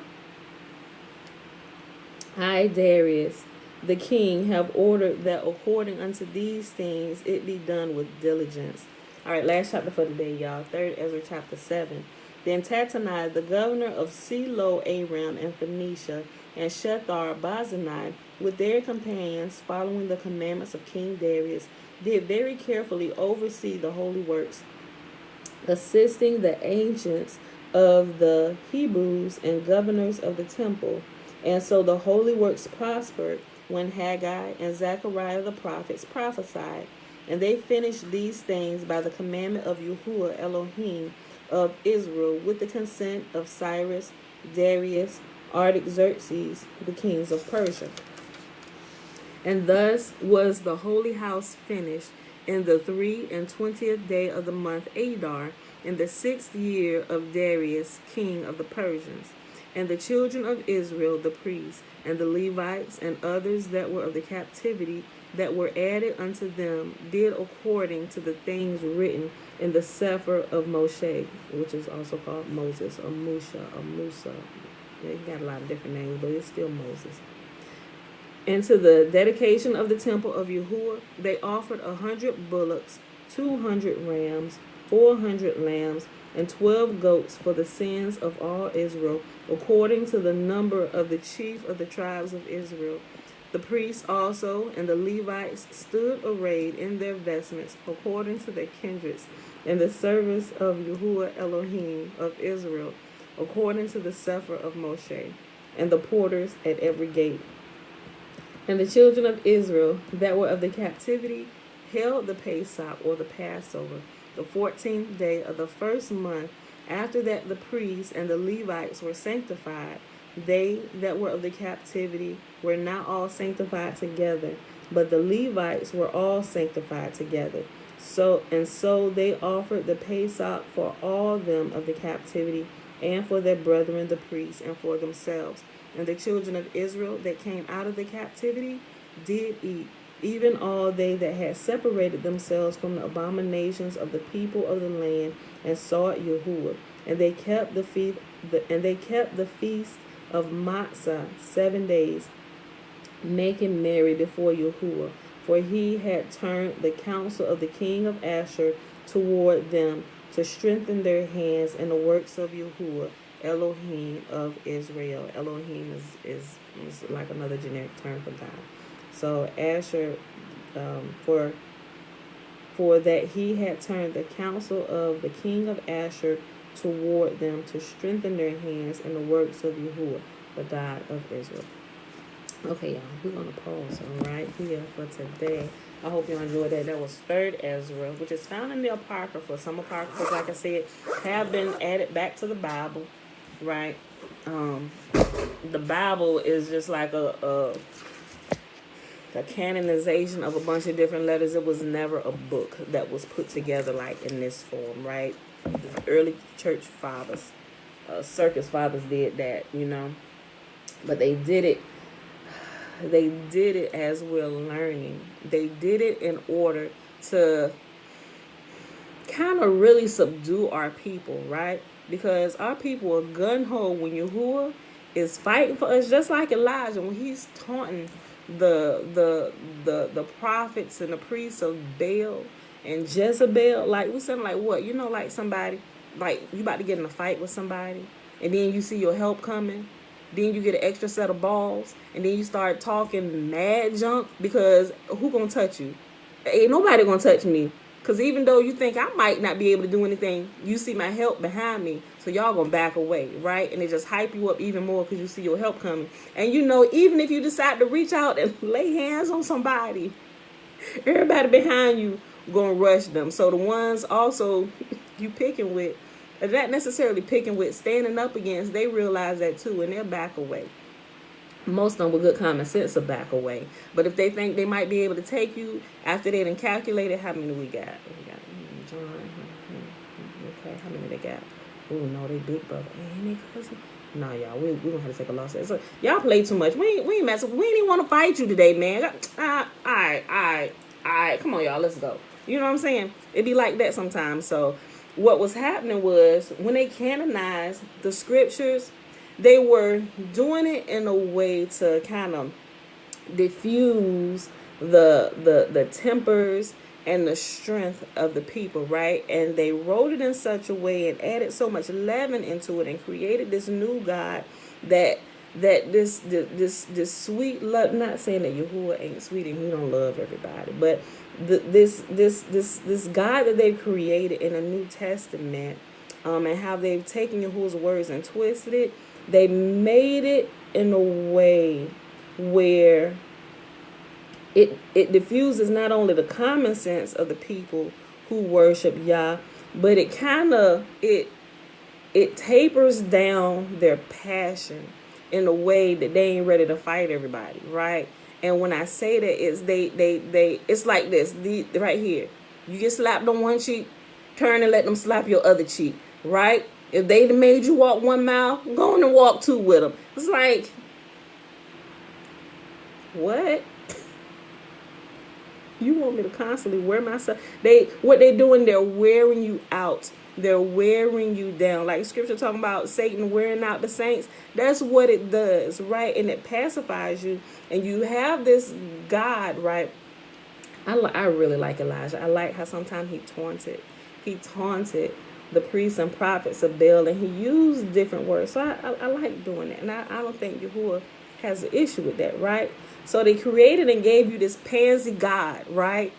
I, Darius, the king, have ordered that according unto these things it be done with diligence. All right, last chapter for today, y'all. 3rd Ezra chapter 7. Then Tatanai, the governor of Selo, Aram, and Phoenicia, and Shethar-Bozenai, with their companions, following the commandments of King Darius, did very carefully oversee the holy works, assisting the ancients of the Hebrews and governors of the temple. And so the holy works prospered when Haggai and Zechariah the prophets prophesied. And they finished these things by the commandment of YAHUAH Elohim of Israel, with the consent of Cyrus, Darius, Artaxerxes, the kings of Persia. And thus was the holy house finished in the 23rd day of the month Adar, in the 6th year of Darius, king of the Persians. And the children of Israel, the priests, and the Levites, and others that were of the captivity that were added unto them, did according to the things written in the Sefer of Moshe, which is also called Moses, or Musha, or Musa. Yeah, he got a lot of different names, but it's still Moses. And to the dedication of the temple of Yahuwah, they offered 100 bullocks, 200 rams, 400 lambs, and 12 goats for the sins of all Israel, according to the number of the chief of the tribes of Israel. The priests also and the Levites stood arrayed in their vestments, according to their kindreds, in the service of YAHUWAH Elohim of Israel, according to the Sefer of Moshe, and the porters at every gate. And the children of Israel that were of the captivity held the Pesach, or the Passover, the 14th day of the first month. After that the priests and the Levites were sanctified. They that were of the captivity were not all sanctified together, but the Levites were all sanctified together. So they offered the Pesach for all them of the captivity, and for their brethren the priests, and for themselves. And the children of Israel that came out of the captivity did eat, even all they that had separated themselves from the abominations of the people of the land, and sought Yahuwah. And they kept the feast of Matzah 7 days, making merry before Yahuwah. For he had turned the counsel of the king of Asher toward them, to strengthen their hands in the works of Yahuwah, Elohim of Israel. Elohim is like another generic term for God. So Asher, for for that he had turned the counsel of the king of Asher toward them to strengthen their hands in the works of YAHUAH, the God of Israel. Okay, y'all, we're going to pause right here for today. I hope you enjoyed that. That was 3rd Ezra, which is found in the Apocrypha. Some Apocryphas, like I said, have been added back to the Bible, right? The Bible is just like a canonization of a bunch of different letters. It was never a book that was put together like in this form, right? The early church fathers, circus fathers did that, you know. But they did it as we're learning. They did it in order to kind of really subdue our people, right? Because our people are gun-ho when YAHUAH is fighting for us, just like Elijah when he's taunting the prophets and the priests of Baal and Jezebel. Like, we sound like what? You know, like somebody, like you about to get in a fight with somebody, and then you see your help coming. Then you get an extra set of balls, and then you start talking mad junk because who gonna touch you? Ain't nobody gonna touch me. Because even though you think I might not be able to do anything, you see my help behind me. So y'all gonna back away, right? And it just hype you up even more because you see your help coming. And you know, even if you decide to reach out and lay hands on somebody, everybody behind you gonna rush them. So the ones also you picking with, not necessarily picking with, standing up against, they realize that too, and they'll back away. Most of them with good common sense will back away. But if they think they might be able to take you after they done calculated, how many we got? John. Okay, how many they got? Oh no, they big brother. And they cousin. No, y'all, we gonna have to take a loss. So y'all play too much. We ain't messing. We ain't even want to fight you today, man. All right. Come on, y'all, let's go. You know what I'm saying? It be like that sometimes. So what was happening was when they canonized the scriptures, they were doing it in a way to kind of diffuse the tempers and the strength of the people, right? And they wrote it in such a way and added so much leaven into it and created this new God that this sweet love. Not saying that YAHUAH ain't sweet and he don't love everybody, but this God that they've created in the New Testament, and how they've taken YAHUAH's words and twisted it. They made it in a way where it diffuses not only the common sense of the people who worship Yah, but it kind of it tapers down their passion in a way that they ain't ready to fight everybody, right? And when I say that, it's it's like this, right here. You get slapped on one cheek, turn and let them slap your other cheek, right? If they made you walk 1 mile, go on and walk 2 with them. It's like, what? You want me to constantly wear myself? What they're doing, they're wearing you out. They're wearing you down. Like scripture talking about Satan wearing out the saints. That's what it does, right? And it pacifies you. And you have this God, right? I really like Elijah. I like how sometimes he taunted the priests and prophets of Baal, and he used different words. So I like doing that. And I don't think YAHUAH has an issue with that, right? So they created and gave you this pansy God, right?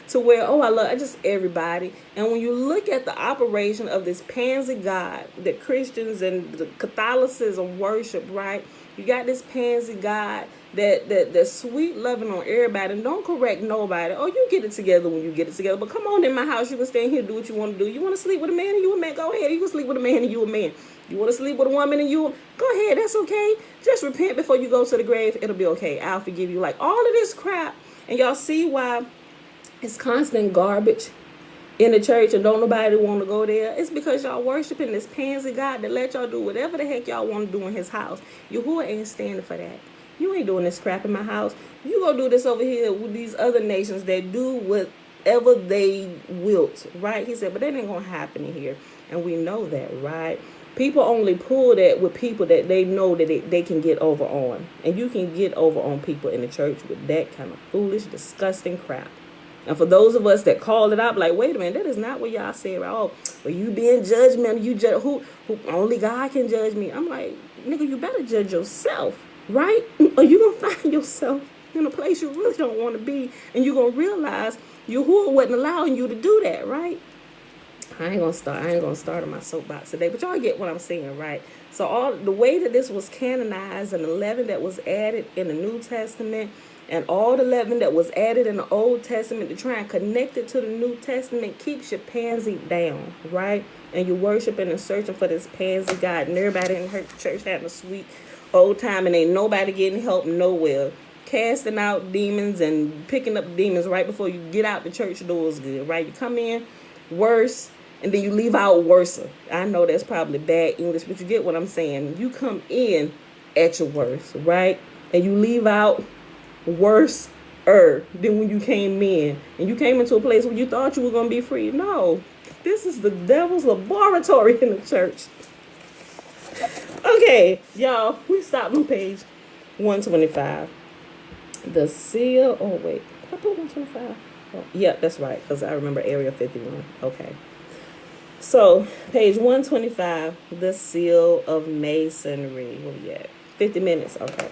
To where, I just everybody. And when you look at the operation of this pansy God that Christians and the Catholicism worship, right? You got this pansy God that sweet loving on everybody and don't correct nobody. Oh, you get it together when you get it together. But come on in my house. You can stay in here and do what you want to do. You want to sleep with a man and you a man? Go ahead. You can sleep with a man and you a man. You want to sleep with a woman and you... Go ahead. That's okay. Just repent before you go to the grave. It'll be okay. I'll forgive you. Like all of this crap. And y'all see why it's constant garbage in the church and don't nobody want to go there. It's because y'all worshiping this pansy God that let y'all do whatever the heck y'all want to do in his house. YAHUAH ain't standing for that. You ain't doing this crap in my house. You go do this over here with these other nations that do whatever they wilt, right? He said, but that ain't going to happen in here. And we know that, right? People only pull that with people that they know that they can get over on. And you can get over on people in the church with that kind of foolish, disgusting crap. And for those of us that call it out, like, wait a minute, that is not what y'all say. Oh, well, you being judgmental, you judge who only God can judge me. I'm like, nigga, you better judge yourself, right? Or you gonna find yourself in a place you really don't want to be, and you're going to realize Yahuwah wasn't allowing you to do that, right? I ain't gonna start on my soapbox today, but y'all get what I'm saying, right? So all the way that this was canonized, and the leaven that was added in the New Testament, and all the leaven that was added in the Old Testament to try and connect it to the New Testament keeps your pansy down, right? And you're worshiping and searching for this pansy God, and everybody in her church having a sweet old time, and ain't nobody getting help nowhere. Casting out demons and picking up demons right before you get out the church doors good, right? You come in worse, and then you leave out worse. I know that's probably bad English, but you get what I'm saying. You come in at your worst, right? And you leave out worse than when you came in. And you came into a place where you thought you were going to be free. No, this is the devil's laboratory in the church. Okay, y'all, we stopped on page 125. The seal, oh wait, did I put 125? Oh, yeah, that's right, because I remember Area 51. Okay. So, page 125, the seal of masonry. Where we at? 50 minutes, okay.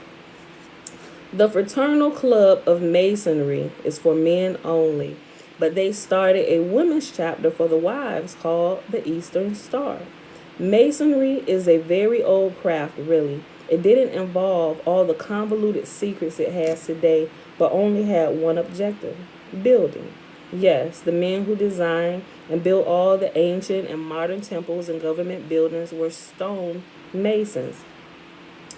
The Fraternal Club of Masonry is for men only, but they started a women's chapter for the wives called the Eastern Star. Masonry is a very old craft, really. It didn't involve all the convoluted secrets it has today, but only had one objective: building. Yes, the men who designed and built all the ancient and modern temples and government buildings were stone masons.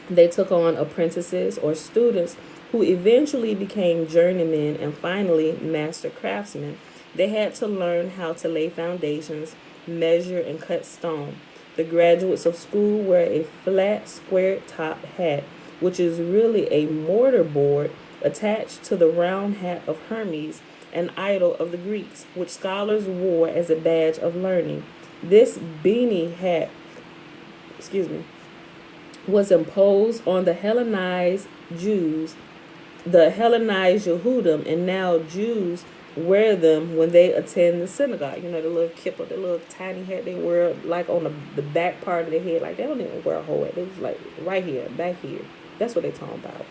They took on apprentices or students who eventually became journeymen and finally master craftsmen. They had to learn how to lay foundations, measure, and cut stone. The graduates of school wear a flat, square-top hat, which is really a mortar board attached to the round hat of Hermes, an idol of the Greeks, which scholars wore as a badge of learning. This beanie hat, was imposed on the Hellenized Jews, the Hellenized Yehudim, and now Jews wear them when they attend the synagogue. You know, the little kippah, the little tiny hat they wear, like on the back part of their head. Like, they don't even wear a whole hat. It's like right here, back here. That's what they're talking about.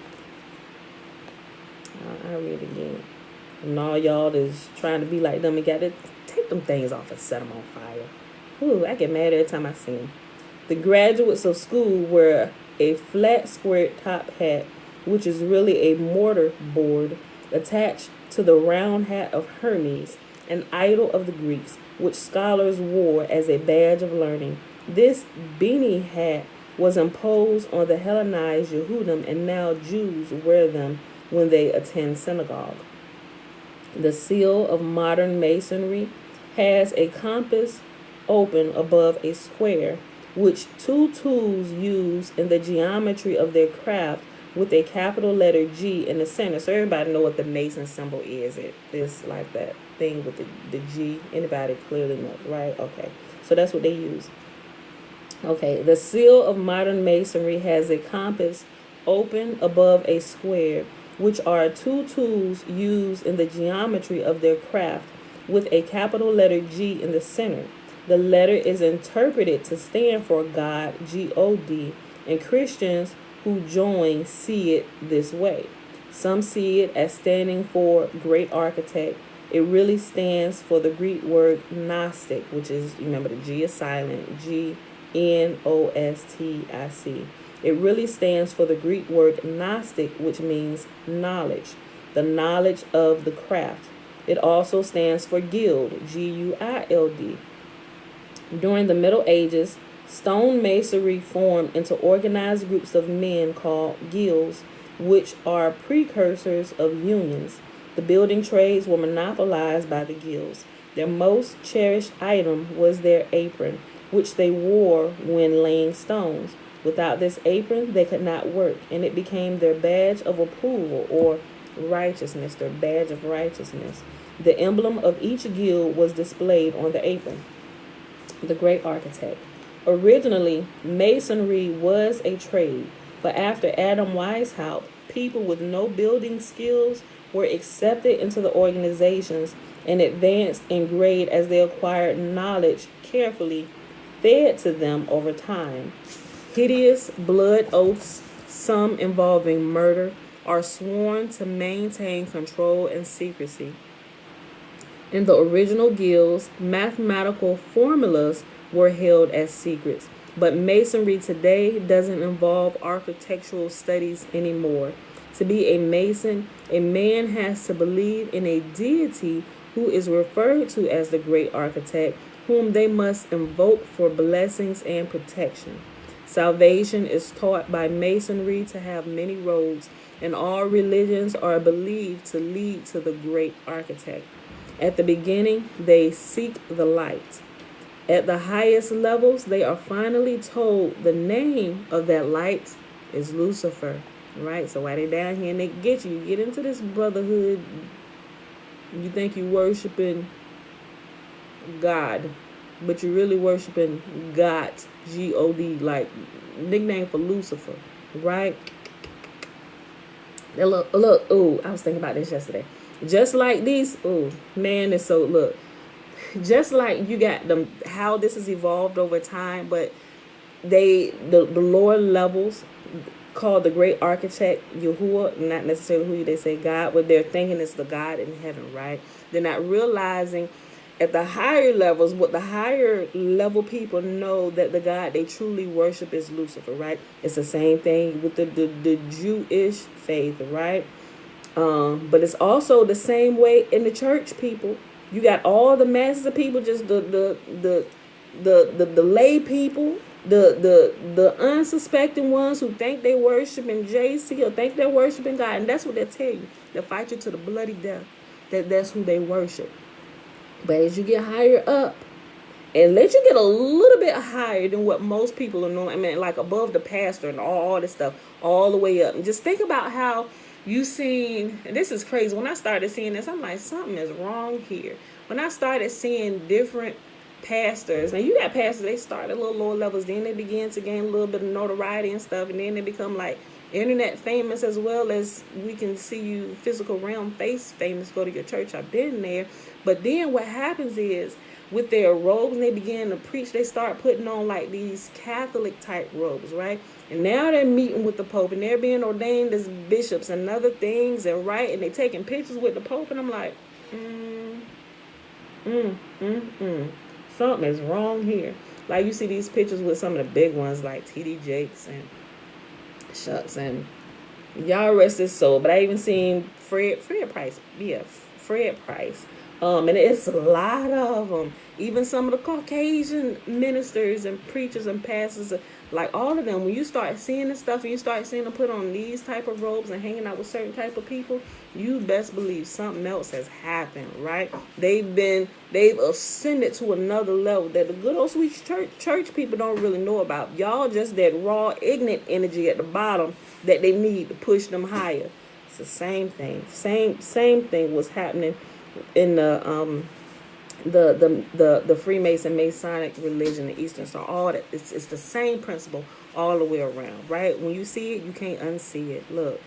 I'll read it again. And all y'all that's trying to be like them and got to take them things off and set them on fire. Ooh, I get mad every time I see them. The graduates of school wear a flat square top hat, which is really a mortar board attached to the round hat of Hermes, an idol of the Greeks, which scholars wore as a badge of learning. This beanie hat was imposed on the Hellenized Yehudim, and now Jews wear them when they attend synagogue. The seal of modern masonry has a compass open above a square, which two tools use in the geometry of their craft, with a capital letter G in the center. So everybody know what the Mason symbol is. It's like that thing with the G. Anybody clearly know, right? Okay. So that's what they use. Okay. The seal of modern masonry has a compass open above a square, which are two tools used in the geometry of their craft, with a capital letter G in the center. The letter is interpreted to stand for God, G-O-D, and Christians who join see it this way. Some see it as standing for great architect. It really stands for the Greek word Gnostic, which is, remember, the G is silent, G-N-O-S-T-I-C. It really stands for the Greek word Gnostic, which means knowledge, the knowledge of the craft. It also stands for guild, G-U-I-L-D. During the Middle Ages, stone masonry formed into organized groups of men called guilds, which are precursors of unions. The building trades were monopolized by the guilds. Their most cherished item was their apron, which they wore when laying stones. Without this apron, they could not work, and it became their badge of approval or righteousness, their badge of righteousness. The emblem of each guild was displayed on the apron. The great architect. Originally, masonry was a trade, but after Adam Weishaupt, people with no building skills were accepted into the organizations and advanced in grade as they acquired knowledge carefully fed to them over time. Hideous blood oaths, some involving murder, are sworn to maintain control and secrecy. In the original guilds, mathematical formulas were held as secrets, but Masonry today doesn't involve architectural studies anymore. To be a Mason, a man has to believe in a deity who is referred to as the Great Architect, whom they must invoke for blessings and protection. Salvation is taught by Masonry to have many roads, and all religions are believed to lead to the Great Architect. At the beginning, they seek the light. At the highest levels, they are finally told the name of that light is Lucifer. Right? So while they're down here and they get you get into this brotherhood, you think you worshiping God, but you're really worshiping God, G-O-D, like nickname for Lucifer, right? Look, oh, I was thinking about this yesterday. Just like these, oh man, it's so, look, just like you got them, how this has evolved over time, but the lower levels called the Great Architect, YAHUAH, not necessarily who they say God, but they're thinking it's the God in heaven, right? They're not realizing at the higher levels, what the higher level people know that the God they truly worship is Lucifer, right? It's the same thing with the Jewish faith, right? But it's also the same way in the church people. You got all the masses of people, just the lay people, the unsuspecting ones who think they worshiping JC or think they're worshiping God, and that's what they'll tell you. They'll fight you to the bloody death. That's who they worship. But as you get higher up, and let you get a little bit higher than what most people are knowing, I mean, like above the pastor and all this stuff, all the way up, and just think about how you seen, and this is crazy. When I started seeing this, I'm like, something is wrong here. When I started seeing different pastors, and you got pastors, they start at little lower levels, then they begin to gain a little bit of notoriety and stuff, and then they become like internet famous, as well as we can see you physical realm face famous, go to your church. I've been there. But then what happens is, with their robes, and they begin to preach, they start putting on like these Catholic type robes, right? And now they're meeting with the Pope, and they're being ordained as bishops and other things, and right, and they're taking pictures with the Pope, and I'm like, something is wrong here. Like, you see these pictures with some of the big ones like T.D. Jakes and Shucks, and y'all rest his soul. But I even seen Fred Price. Yeah, Fred Price. And it's a lot of them. Even some of the Caucasian ministers and preachers and pastors, like all of them, when you start seeing this stuff and you start seeing them put on these type of robes and hanging out with certain type of people, you best believe something else has happened, right? They've ascended to another level that the good old sweet church people don't really know about. Y'all just that raw, ignorant energy at the bottom that they need to push them higher. It's the same thing. Same thing was happening in the Freemason Masonic religion, the Eastern Star, all that. It's the same principle all the way around, right? When you see it, you can't unsee it. Look,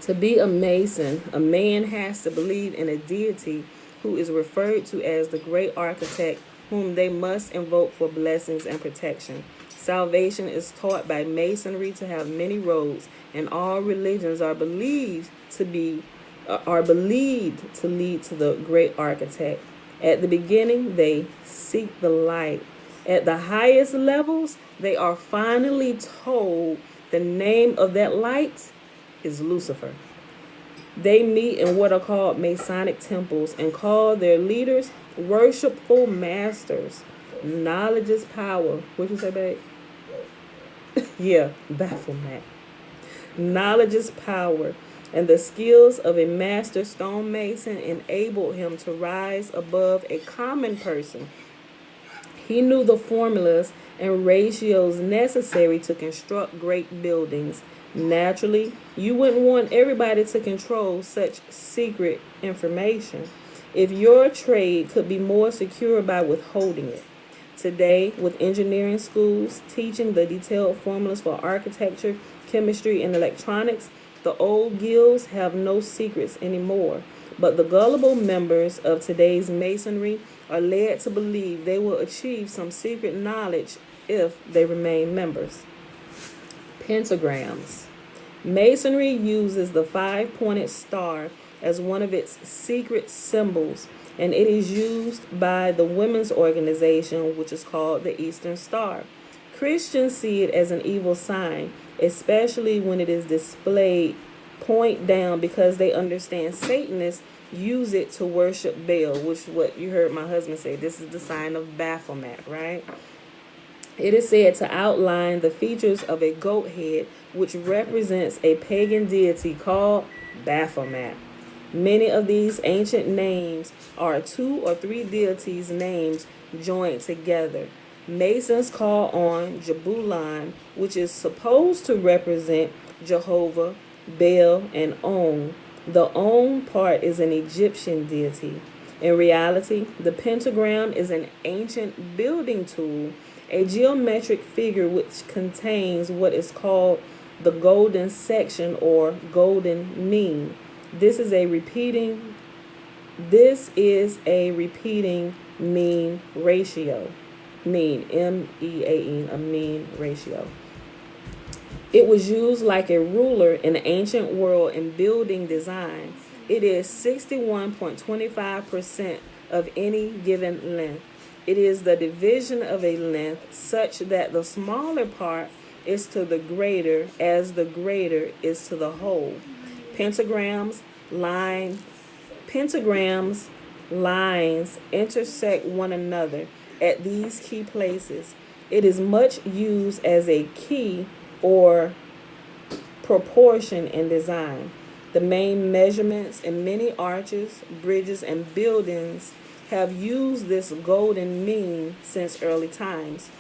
to be a Mason, a man has to believe in a deity who is referred to as the Great Architect, whom they must invoke for blessings and protection. Salvation is taught by Masonry to have many roads, and all religions are believed to lead to the Great Architect. At the beginning, they seek the light. At the highest levels, they are finally told the name of that light is Lucifer. They meet in what are called Masonic temples and call their leaders worshipful masters. Knowledge is power. What you say, babe? Yeah, Baphomet. Knowledge is power, and the skills of a master stonemason enabled him to rise above a common person. He knew the formulas and ratios necessary to construct great buildings. Naturally, you wouldn't want everybody to control such secret information. If your trade could be more secure by withholding it. Today, with engineering schools teaching the detailed formulas for architecture, chemistry, and electronics, the old guilds have no secrets anymore. But the gullible members of today's masonry are led to believe they will achieve some secret knowledge if they remain members. Pentagrams. Masonry uses the five-pointed star as one of its secret symbols, and it is used by the women's organization, which is called the Eastern Star. Christians see it as an evil sign, especially when it is displayed point down, because they understand Satanists use it to worship Baal, which is what you heard my husband say. This is the sign of Baphomet, right? It is said to outline the features of a goat head, which represents a pagan deity called Baphomet. Many of these ancient names are two or three deities' names joined together. Masons call on Jabulon, which is supposed to represent Jehovah, Baal, and On. The On part is an Egyptian deity. In reality, the pentagram is an ancient building tool, a geometric figure which contains what is called the golden section or golden mean. This is a repeating mean ratio. Mean, M-E-A-N, a mean ratio. It was used like a ruler in the ancient world in building design. It is 61.25% of any given length. It is the division of a length such that the smaller part is to the greater as the greater is to the whole. Pentagrams, lines intersect one another at these key places. It is much used as a key or proportion in design. The main measurements in many arches, bridges, and buildings have used this golden mean since early times.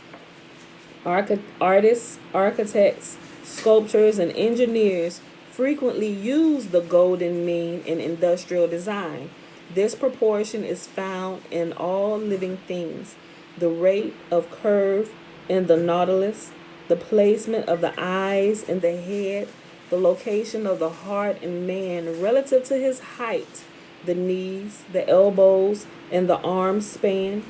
Artists, architects, sculptors, and engineers frequently use the golden mean in industrial design. This proportion is found in all living things. The rate of curve in the nautilus, the placement of the eyes and the head, the location of the heart in man relative to his height, the knees, the elbows, and the arm span.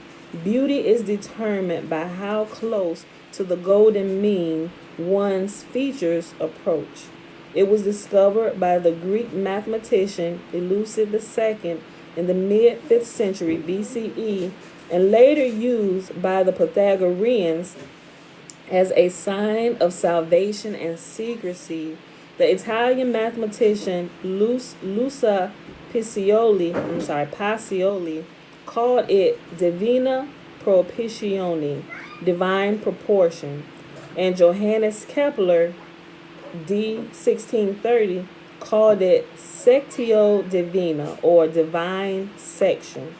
Beauty is determined by how close to the golden mean one's features approach. It was discovered by the Greek mathematician Caduceus II in the mid-5th century BCE and later used by the Pythagoreans as a sign of salvation and secrecy. The Italian mathematician Luca Pacioli called it Divina Proportione, divine proportion, and Johannes Kepler, d. 1630, called it Sectio Divina, or divine section.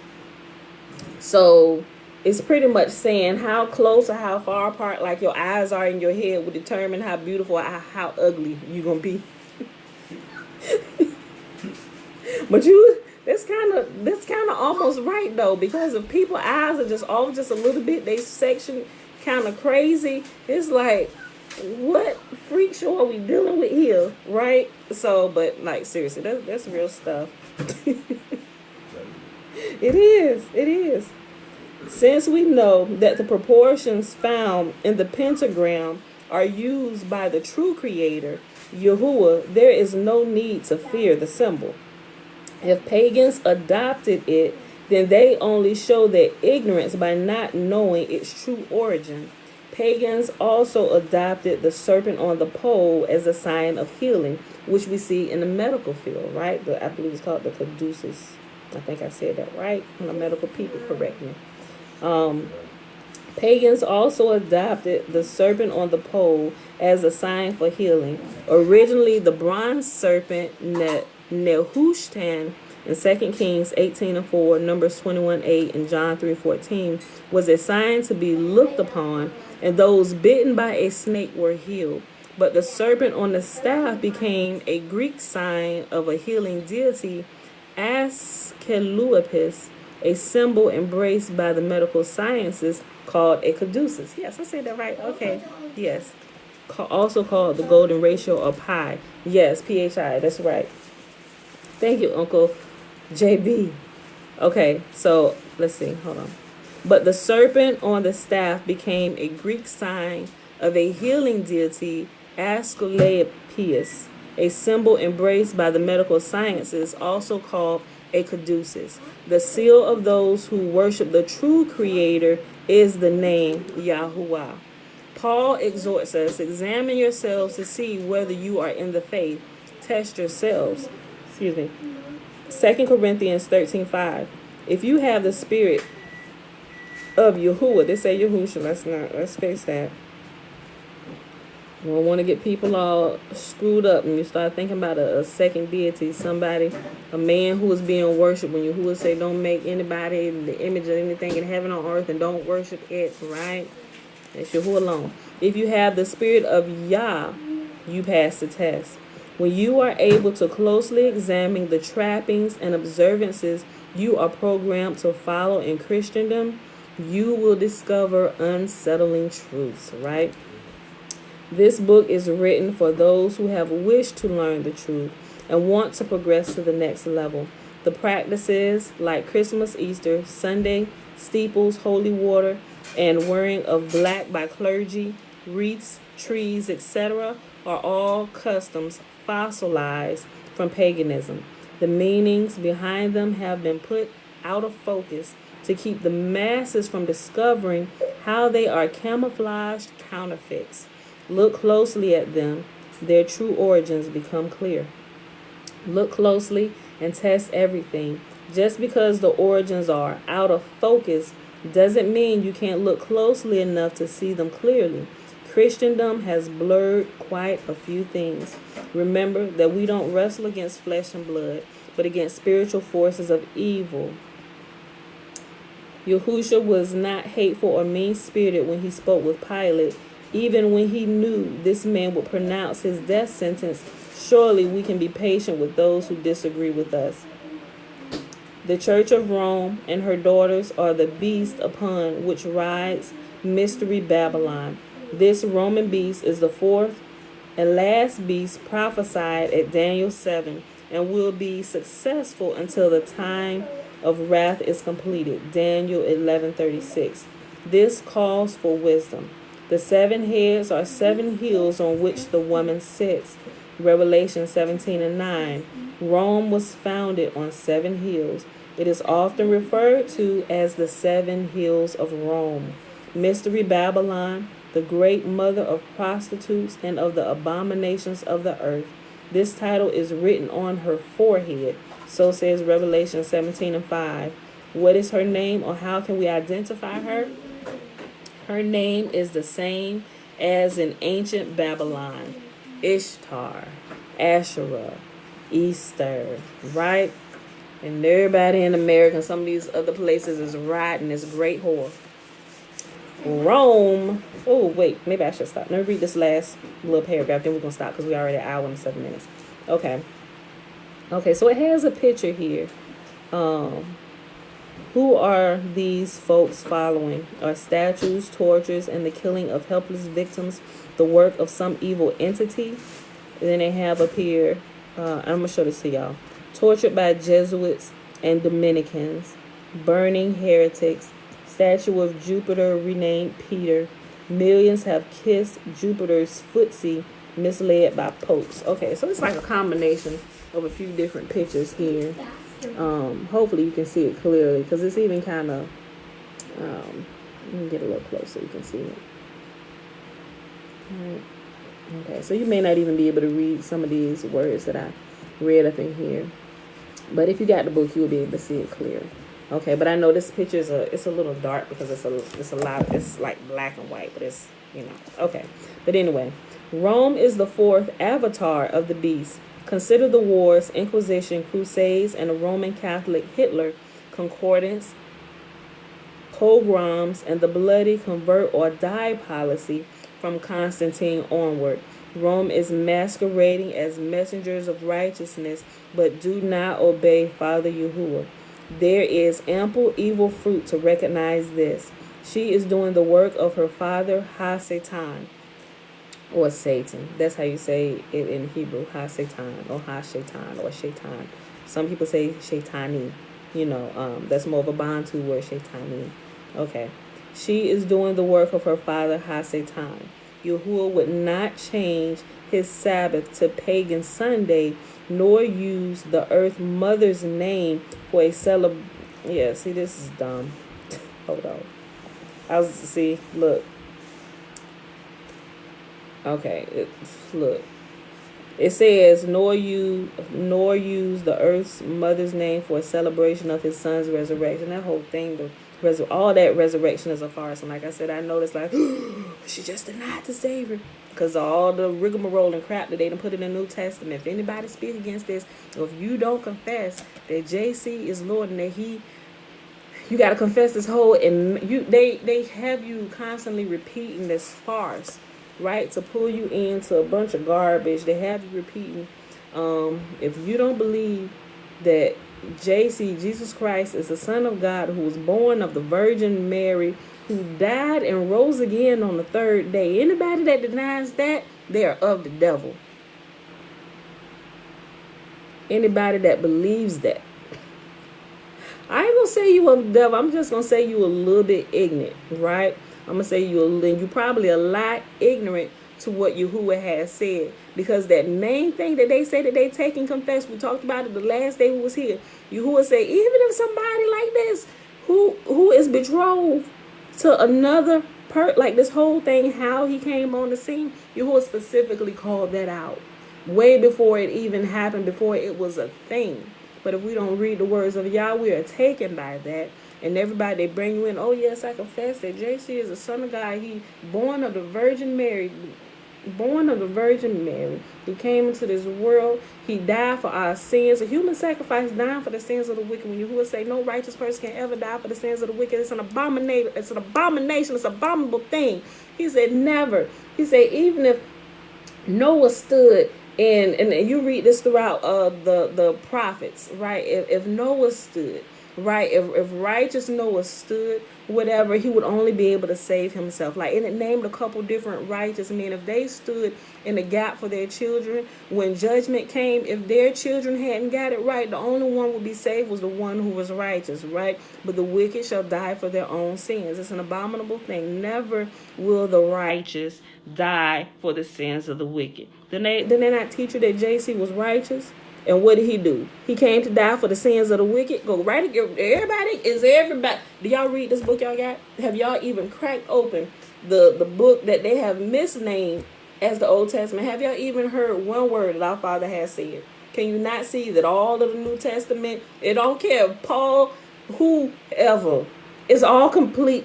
So it's pretty much saying how close or how far apart, like your eyes are in your head, will determine how beautiful or how ugly you're gonna be. But that's kind of almost right though, because if people's eyes are just off just a little bit, they section kind of crazy. It's like, what freak show are we dealing with here, right? So, but like seriously, that's real stuff. It is. Since we know that the proportions found in the pentagram are used by the true creator, YAHUAH, there is no need to fear the symbol. If pagans adopted it, then they only show their ignorance by not knowing its true origin. Pagans also adopted the serpent on the pole as a sign of healing, which we see in the medical field, right? I believe it's called the Caduceus. I think I said that right. The medical people correct me. Pagans also adopted the serpent on the pole as a sign for healing. Originally, the bronze serpent Nehushtan in 2 Kings 18:4, Numbers 21:8, and John 3:14 was a sign to be looked upon, and those bitten by a snake were healed. But the serpent on the staff became a Greek sign of a healing deity, Asclepius, a symbol embraced by the medical sciences called a Caduceus. Yes, I said that right. Okay. Yes. Also called the golden ratio or pi. Yes, PHI. That's right. Thank you, Uncle JB. Okay, so let's see. Hold on. But the serpent on the staff became a Greek sign of a healing deity, Asclepius, a symbol embraced by the medical sciences, also called a caduceus. The seal of those who worship the true Creator is the name YAHUAH. Paul exhorts us, examine yourselves to see whether you are in the faith. Test yourselves. Excuse me. 2 Corinthians 13:5. If you have the spirit of Yahuwah, they say Yahusha, let's face that. You don't want to get people all screwed up and you start thinking about a second deity, somebody, a man who is being worshipped, when Yahuwah say don't make anybody the image of anything in heaven or earth and don't worship it, right? That's Yahuwah alone. If you have the spirit of Yah, you pass the test. When you are able to closely examine the trappings and observances you are programmed to follow in Christendom, you will discover unsettling truths, right? This book is written for those who have wished to learn the truth and want to progress to the next level. The practices like Christmas, Easter, Sunday, steeples, holy water, and wearing of black by clergy, wreaths, trees, etc., are all customs fossilized from paganism. The meanings behind them have been put out of focus to keep the masses from discovering how they are camouflaged counterfeits. Look closely at them, their true origins become clear. Look closely and test everything. Just because the origins are out of focus doesn't mean you can't look closely enough to see them clearly. Christendom has blurred quite a few things. Remember that we don't wrestle against flesh and blood, but against spiritual forces of evil. Yahusha was not hateful or mean-spirited when he spoke with Pilate, even when he knew this man would pronounce his death sentence. Surely we can be patient with those who disagree with us. The Church of Rome and her daughters are the beast upon which rides Mystery Babylon. This Roman beast is the fourth and last beast prophesied at Daniel 7 and will be successful until the time of wrath is completed. Daniel 11:36. This calls for wisdom. The 7 heads are 7 hills on which the woman sits. Revelation 17:9. Rome was founded on 7 hills. It is often referred to as the 7 hills of Rome. Mystery Babylon, the great mother of prostitutes and of the abominations of the earth. This title is written on her forehead. So says Revelation 17:5. What is her name, or how can we identify her? Her name is the same as in ancient Babylon: Ishtar, Asherah, Easter, right? And everybody in America and some of these other places is riding this great whore. Rome. Oh, wait. Maybe I should stop. Let me read this last little paragraph. Then we're going to stop because we're already an hour and 7 minutes. Okay. Okay, so it has a picture here. Who are these folks following? Are statues, tortures, and the killing of helpless victims the work of some evil entity? And then they have up here, I'm going to show this to y'all. Tortured by Jesuits and Dominicans, burning heretics, statue of Jupiter renamed Peter, millions have kissed Jupiter's footsie, misled by popes. Okay, so it's like a combination of a few different pictures here. Hopefully you can see it clearly, because it's even kind of, let me get a little closer so you can see it. All right. Okay, so you may not even be able to read some of these words that I read up in here, but if you got the book, you will be able to see it clear. Okay, but I know this picture is it's a little dark because it's like black and white, but it's, okay. But anyway, Rome is the 4th avatar of the beast. Consider the wars, Inquisition, Crusades, and the Roman Catholic Hitler concordance, pogroms, and the bloody convert or die policy from Constantine onward. Rome is masquerading as messengers of righteousness, but do not obey Father Yahuwah. There is ample evil fruit to recognize this. She is doing the work of her father, Ha-Satan, or Satan. That's how you say it in Hebrew, Ha-Satan, or Ha-Shaitan, or Shaitan. Some people say Shaitani. That's more of a Bantu word, Shaitani. Okay. She is doing the work of her father, Ha-Satan. Yahuwah would not change his Sabbath to pagan Sunday, nor use the earth mother's name for a celebration. Yeah, see, this is dumb. Hold on. Look. Okay, look. It says, nor use the earth's mother's name for a celebration of his son's resurrection. That whole thing, all that resurrection is a farce. And like I said, I noticed, like, she just denied the Savior. Because all the rigmarole and crap that they done put in the New Testament. If anybody speaks against this, or if you don't confess that JC is Lord and that you got to confess this whole, and they have you constantly repeating this farce, right, to pull you into a bunch of garbage. They have you repeating, if you don't believe that Jesus Christ is the Son of God, who was born of the Virgin Mary, who died and rose again on the third day, anybody that denies that, they are of the devil. Anybody that believes that, I ain't gonna say you of the devil, I'm just gonna say you a little bit ignorant, right? I'm gonna say you probably a lot ignorant to what Yahuwah has said, because that main thing that they say that they take and confess, we talked about it the last day we was here. Yahuwah said, even if somebody like this who is betrothed to another like this whole thing, how he came on the scene, Yahuwah specifically called that out way before it even happened, before it was a thing. But if we don't read the words of Yah, we are taken by that. And everybody, they bring you in, oh yes, I confess that JC is the Son of God. He born of the Virgin Mary. He came into this world. He died for our sins. A human sacrifice dying for the sins of the wicked. When Yahuwah say no righteous person can ever die for the sins of the wicked, it's an abomination. It's an abomination. It's an abominable thing. He said never. He said even if Noah stood, and you read this throughout the prophets, right? If Noah stood, right? If righteous Noah stood, whatever, he would only be able to save himself. Like, and it named a couple different righteous men. If they stood in the gap for their children, when judgment came, if their children hadn't got it right, the only one would be saved was the one who was righteous, right? But the wicked shall die for their own sins. It's an abominable thing. Never will the righteous die for the sins of the wicked. Then they not teach you that JC was righteous? And what did he do? He came to die for the sins of the wicked. Go right. Everybody. Do y'all read this book y'all got? Have y'all even cracked open the book that they have misnamed as the Old Testament? Have y'all even heard one word that our Father has said? Can you not see that all of the New Testament, it don't care, Paul, whoever, it's all complete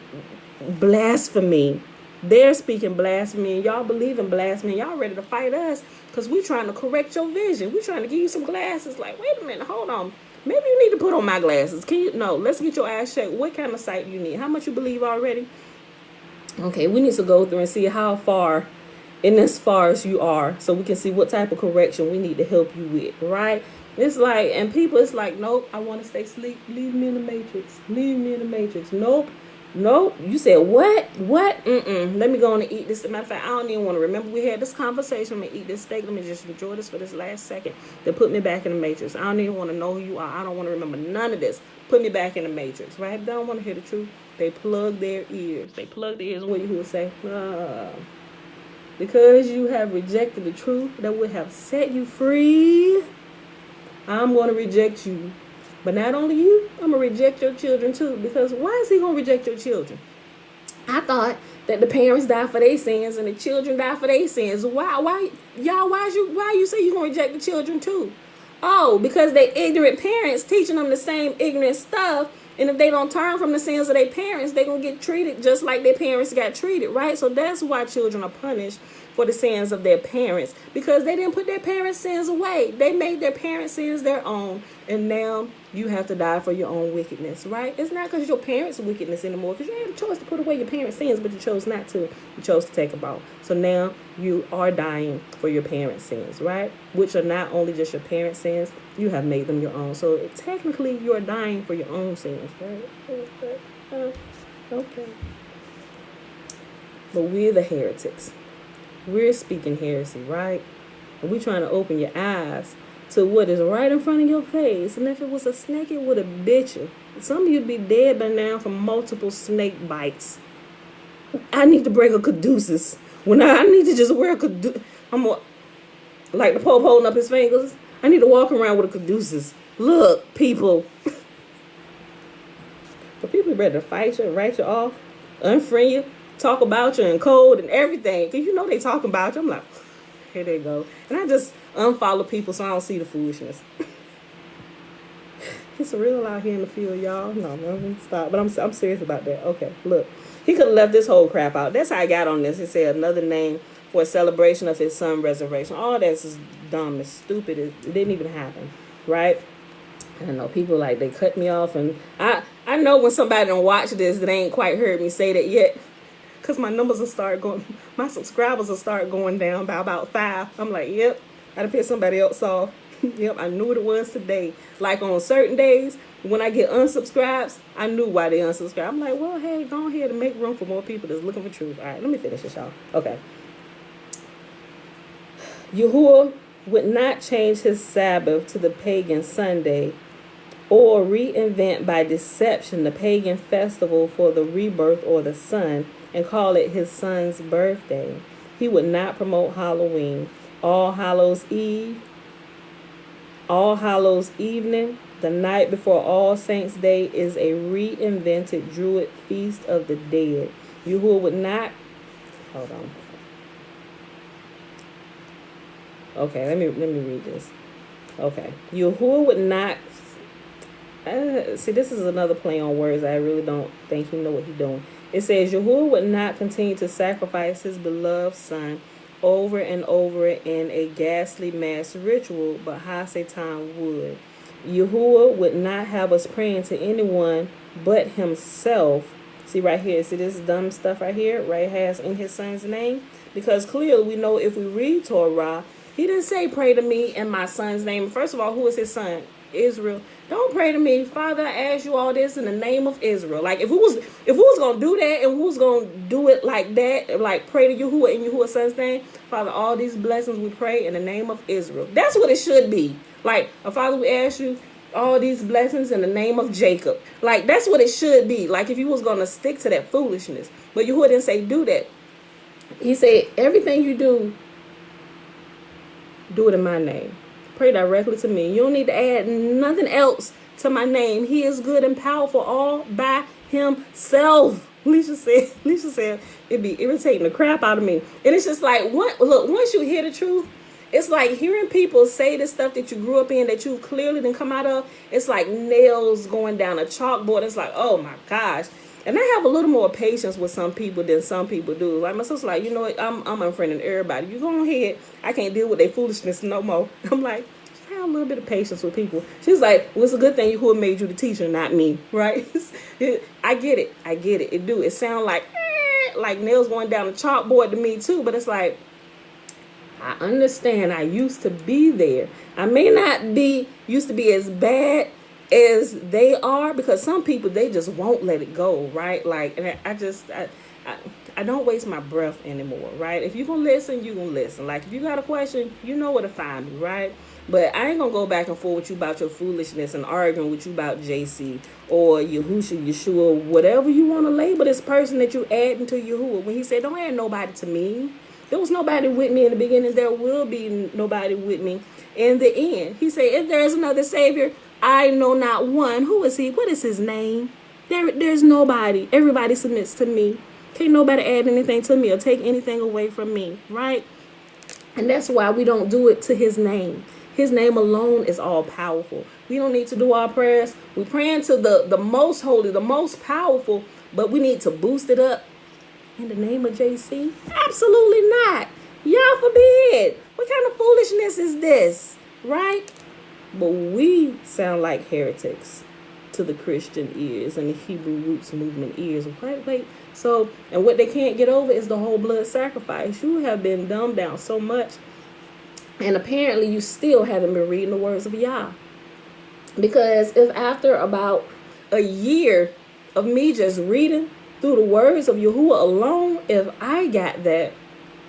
blasphemy. They're speaking blasphemy, and y'all believe in blasphemy. Y'all ready to fight us because we're trying to correct your vision. We're trying to give you some glasses. Like, wait a minute, hold on. Maybe you need to put on my glasses. No, let's get your eyes checked. What kind of sight you need? How much you believe already? Okay, we need to go through and see how far in as far as you are, so we can see what type of correction we need to help you with, right? It's like, and people, it's like, nope, I want to stay asleep. Leave me in the matrix. Leave me in the matrix. Nope. You said what? Let me go on and eat this. As a matter of fact, I don't even want to remember we had this conversation. I'm going to eat this steak. Let me just enjoy this for this last second. Then put me back in the matrix. I don't even want to know who you are. I don't want to remember none of this. Put me back in the matrix, right? They don't want to hear the truth. They plug their ears. What you would say? Because you have rejected the truth that would have set you free, I'm going to reject you. But not only you, I'm going to reject your children too. Because why is he going to reject your children? I thought that the parents die for their sins and the children die for their sins. Why you say you're going to reject the children too? Oh, because they ignorant parents teaching them the same ignorant stuff. And if they don't turn from the sins of their parents, they're going to get treated just like their parents got treated, right? So that's why children are punished for the sins of their parents. Because they didn't put their parents' sins away. They made their parents' sins their own. And now you have to die for your own wickedness, right? It's not because your parents' wickedness anymore. Because you had a choice to put away your parents' sins, but you chose not to. You chose to take them out. So now you are dying for your parents' sins, right? Which are not only just your parents' sins, you have made them your own. So technically, you are dying for your own sins, right? Okay. But we're the heretics. We're speaking heresy, right? And we're trying to open your eyes to what is right in front of your face. And if it was a snake, it would have bit you. Some of you'd be dead by now from multiple snake bites. I need to break a Caduceus When I need to just wear like the Pope holding up his fingers. I need to walk around with a Caduceus. Look, people. But people ready to fight you, write you off, unfriend you, talk about you in code and everything. Because you know they talking about you. I'm like, here they go. And I just unfollow people so I don't see the foolishness. It's real out here in the field, y'all. No, stop. But I'm serious about that. Okay, look. He could have left this whole crap out. That's how I got on this. He said another name for a celebration of his son's resurrection. All that's is dumb. It's stupid. It didn't even happen. Right? I don't know. People like, they cut me off. And I know when somebody don't watch this that ain't quite heard me say that yet. Because my numbers will start going, my subscribers will start going down by about 5. I'm like, yep. I done pissed somebody else off. Yep, I knew what it was today. Like on certain days, when I get unsubscribes, I knew why they unsubscribe. I'm like, well, hey, go ahead and make room for more people that's looking for truth. All right, let me finish this, y'all. Okay. YAHUAH would not change his Sabbath to the pagan Sunday or reinvent by deception the pagan festival for the rebirth or the sun and call it his son's birthday. He would not promote Halloween, All Hallows Eve, All Hallows Evening, the night before All Saints' Day, is a reinvented Druid feast of the dead. YAHUAH would not... Hold on. Okay, let me read this. Okay. YAHUAH would not... see, this is another play on words. I really don't think he know what he's doing. It says, YAHUAH would not continue to sacrifice his beloved son over and over in a ghastly mass ritual, but Satan would. YAHUAH would not have us praying to anyone but himself. See right here, see this dumb stuff right here, right, has in his son's name? Because clearly we know if we read Torah, he didn't say pray to me in my son's name. First of all, who is his son? Israel. Don't pray to me, Father. I ask you all this in the name of Israel. Like if we was gonna do that and we was gonna do it like that, like pray to YAHUAH in YAHUAH's son's name, Father, all these blessings we pray in the name of Israel. That's what it should be. Like, Father, we ask you all these blessings in the name of Jacob. Like that's what it should be. Like if you was gonna stick to that foolishness, but YAHUAH didn't say do that. He said everything you do it in my name. Pray directly to me. You don't need to add nothing else to my name. He is good and powerful all by himself. Leisha said it'd be irritating the crap out of me. And it's just like, look, once you hear the truth, it's like hearing people say this stuff that you grew up in, that you clearly didn't come out of. It's like nails going down a chalkboard. It's like, oh my gosh. And I have a little more patience with some people than some people do. Like my sister's like, you know what, I'm unfriending everybody. You go ahead. I can't deal with their foolishness no more. I'm like, have a little bit of patience with people. She's like, well, it's a good thing YAHUAH made you the teacher, not me, right? I get it. It do. It sound like nails going down the chalkboard to me too. But it's like, I understand. I used to be there. I may not be used to be as bad as they are, because some people, they just won't let it go, right? Like, and I don't waste my breath anymore, right? If you're gonna listen, you're gonna listen. Like, if you got a question, you know where to find me, right? But I ain't gonna go back and forth with you about your foolishness and arguing with you about JC or Yahushua, Yeshua, whatever you want to label this person that you add into YAHUAH. When he said, don't add nobody to me. There was nobody with me in the beginning. There will be nobody with me in the end. He said, if there is another Savior, I know not one. Who is he? What is his name? There's nobody. Everybody submits to me. Can't nobody add anything to me or take anything away from me, right? And that's why we don't do it to his name. His name alone is all powerful. We don't need to do our prayers. We're praying to the most holy, the most powerful, but we need to boost it up in the name of JC? Absolutely not. Y'all forbid. What kind of foolishness is this, right? But we sound like heretics to the Christian ears and the Hebrew roots movement ears. Wait. So, and what they can't get over is the whole blood sacrifice. You have been dumbed down so much. And apparently you still haven't been reading the words of Yah. Because if after about a year of me just reading through the words of YAHUAH alone, if I got that,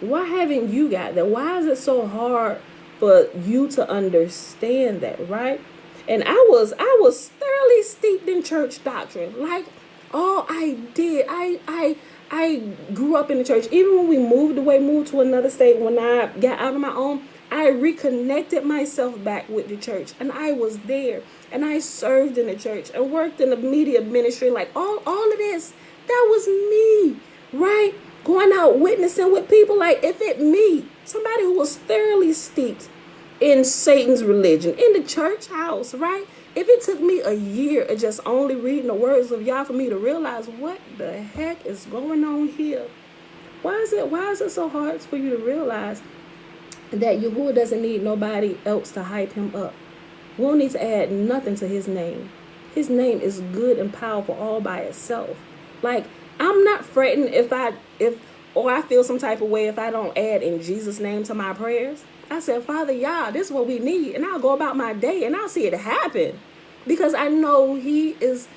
why haven't you got that? Why is it so hard for you to understand that, right? And I was thoroughly steeped in church doctrine. Like, all I did, I I grew up in the church. Even when we moved to another state, when I got out on my own, I reconnected myself back with the church. And I was there. And I served in the church and worked in the media ministry. Like all of this, that was me, right? Going out witnessing with people. Like if it me, somebody who was thoroughly steeped in Satan's religion, in the church house, right? If it took me a year of just only reading the words of Yah for me to realize what the heck is going on here, why is it so hard for you to realize that Yahuwah doesn't need nobody else to hype him up? We don't need to add nothing to his name. His name is good and powerful all by itself. Like, I'm not fretting or I feel some type of way if I don't add in Jesus' name to my prayers. I said, Father, Yah, this is what we need. And I'll go about my day and I'll see it happen. Because I know he is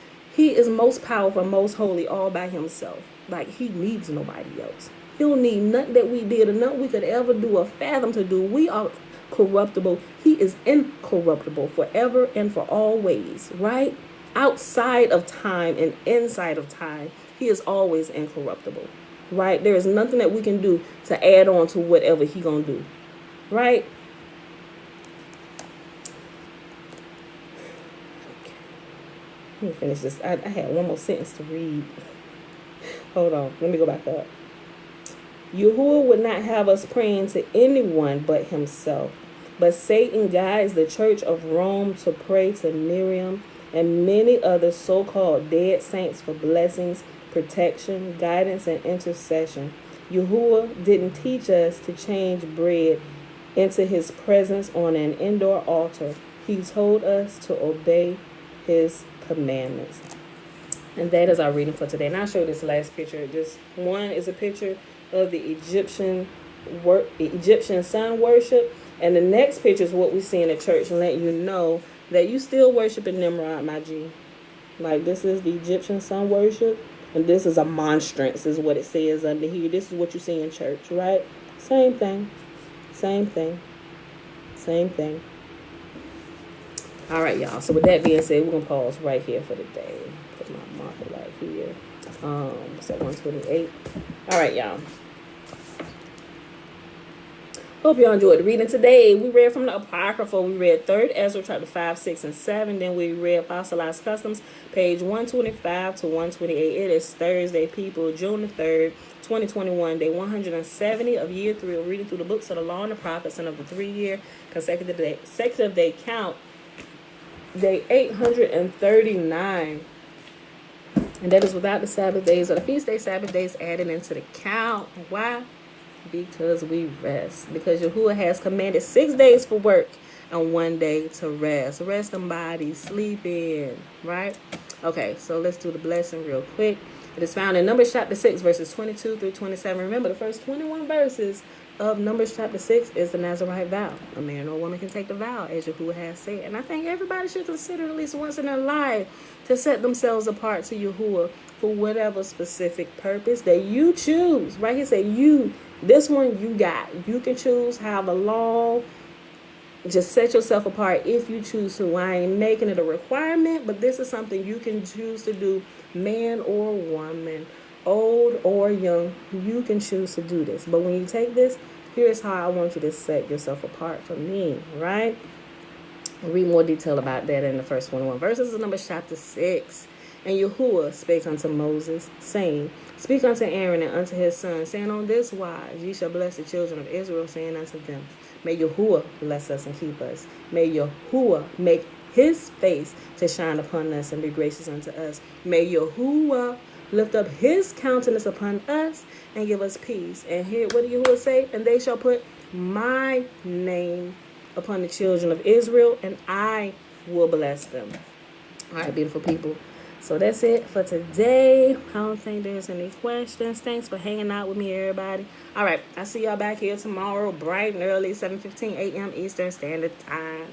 most powerful, most holy all by himself. Like, he needs nobody else. He don't need nothing that we did or nothing we could ever do or fathom to do. We are corruptible. He is incorruptible forever and for always, right? Outside of time and inside of time, he is always incorruptible, right? There is nothing that we can do to add on to whatever he gonna do. Right? Okay. Let me finish this. I had one more sentence to read. Hold on. Let me go back up. Yahuwah would not have us praying to anyone but himself. But Satan guides the church of Rome to pray to Miriam and many other so-called dead saints for blessings, protection, guidance, and intercession. Yahuwah didn't teach us to change bread into his presence on an indoor altar. He told us to obey his commandments. And that is our reading for today. And I'll show you this last picture. This one is a picture of the Egyptian sun worship. And the next picture is what we see in the church and let you know that you still worship in Nimrod, my G. Like, this is the Egyptian sun worship. And this is a monstrance, is what it says under here. This is what you see in church, right? Same thing. Same thing. Same thing. All right, y'all. So with that being said, we're going to pause right here for the day. Put my marker right here. It's at 128. All right, y'all. Hope y'all enjoyed the reading today. We read from the Apocrypha. We read 3rd Ezra, chapter 5, 6, and 7. Then we read Fossilized Customs, page 125 to 128. It is Thursday, people, June the 3rd, 2021, day 170 of year 3 of reading through the books of the Law and the Prophets and of the 3-year consecutive day count, day 839. And that is without the Sabbath days or the feast day Sabbath days added into the count. Why? Because we rest. Because Yahuwah has commanded 6 days for work and 1 day to rest. Rest them bodies, sleep in, right? Okay, so let's do the blessing real quick. It is found in Numbers chapter 6, verses 22 through 27. Remember, the first 21 verses of Numbers chapter 6 is the Nazirite vow. A man or a woman can take the vow, as Yahuwah has said. And I think everybody should consider at least once in their life to set themselves apart to Yahuwah for whatever specific purpose that you choose. Right here say this one you got. You can choose however long. Just set yourself apart if you choose to. I ain't making it a requirement, but this is something you can choose to do, man or woman, old or young. You can choose to do this. But when you take this, here's how I want you to set yourself apart from me, right? I'll read more detail about that in the first 21 verses of Numbers chapter 6. And Yahuwah spake unto Moses, saying, Speak unto Aaron and unto his sons, saying, On this wise ye shall bless the children of Israel, saying unto them, May Yahuwah bless us and keep us. May Yahuwah make his face to shine upon us and be gracious unto us. May Yahuwah lift up his countenance upon us and give us peace. And here, what did Yahuwah say? And they shall put my name upon the children of Israel, and I will bless them. All right, beautiful people. So that's it for today. I don't think there's any questions. Thanks for hanging out with me, everybody. All right, I'll see y'all back here tomorrow, bright and early, 7:15 a.m. Eastern Standard Time.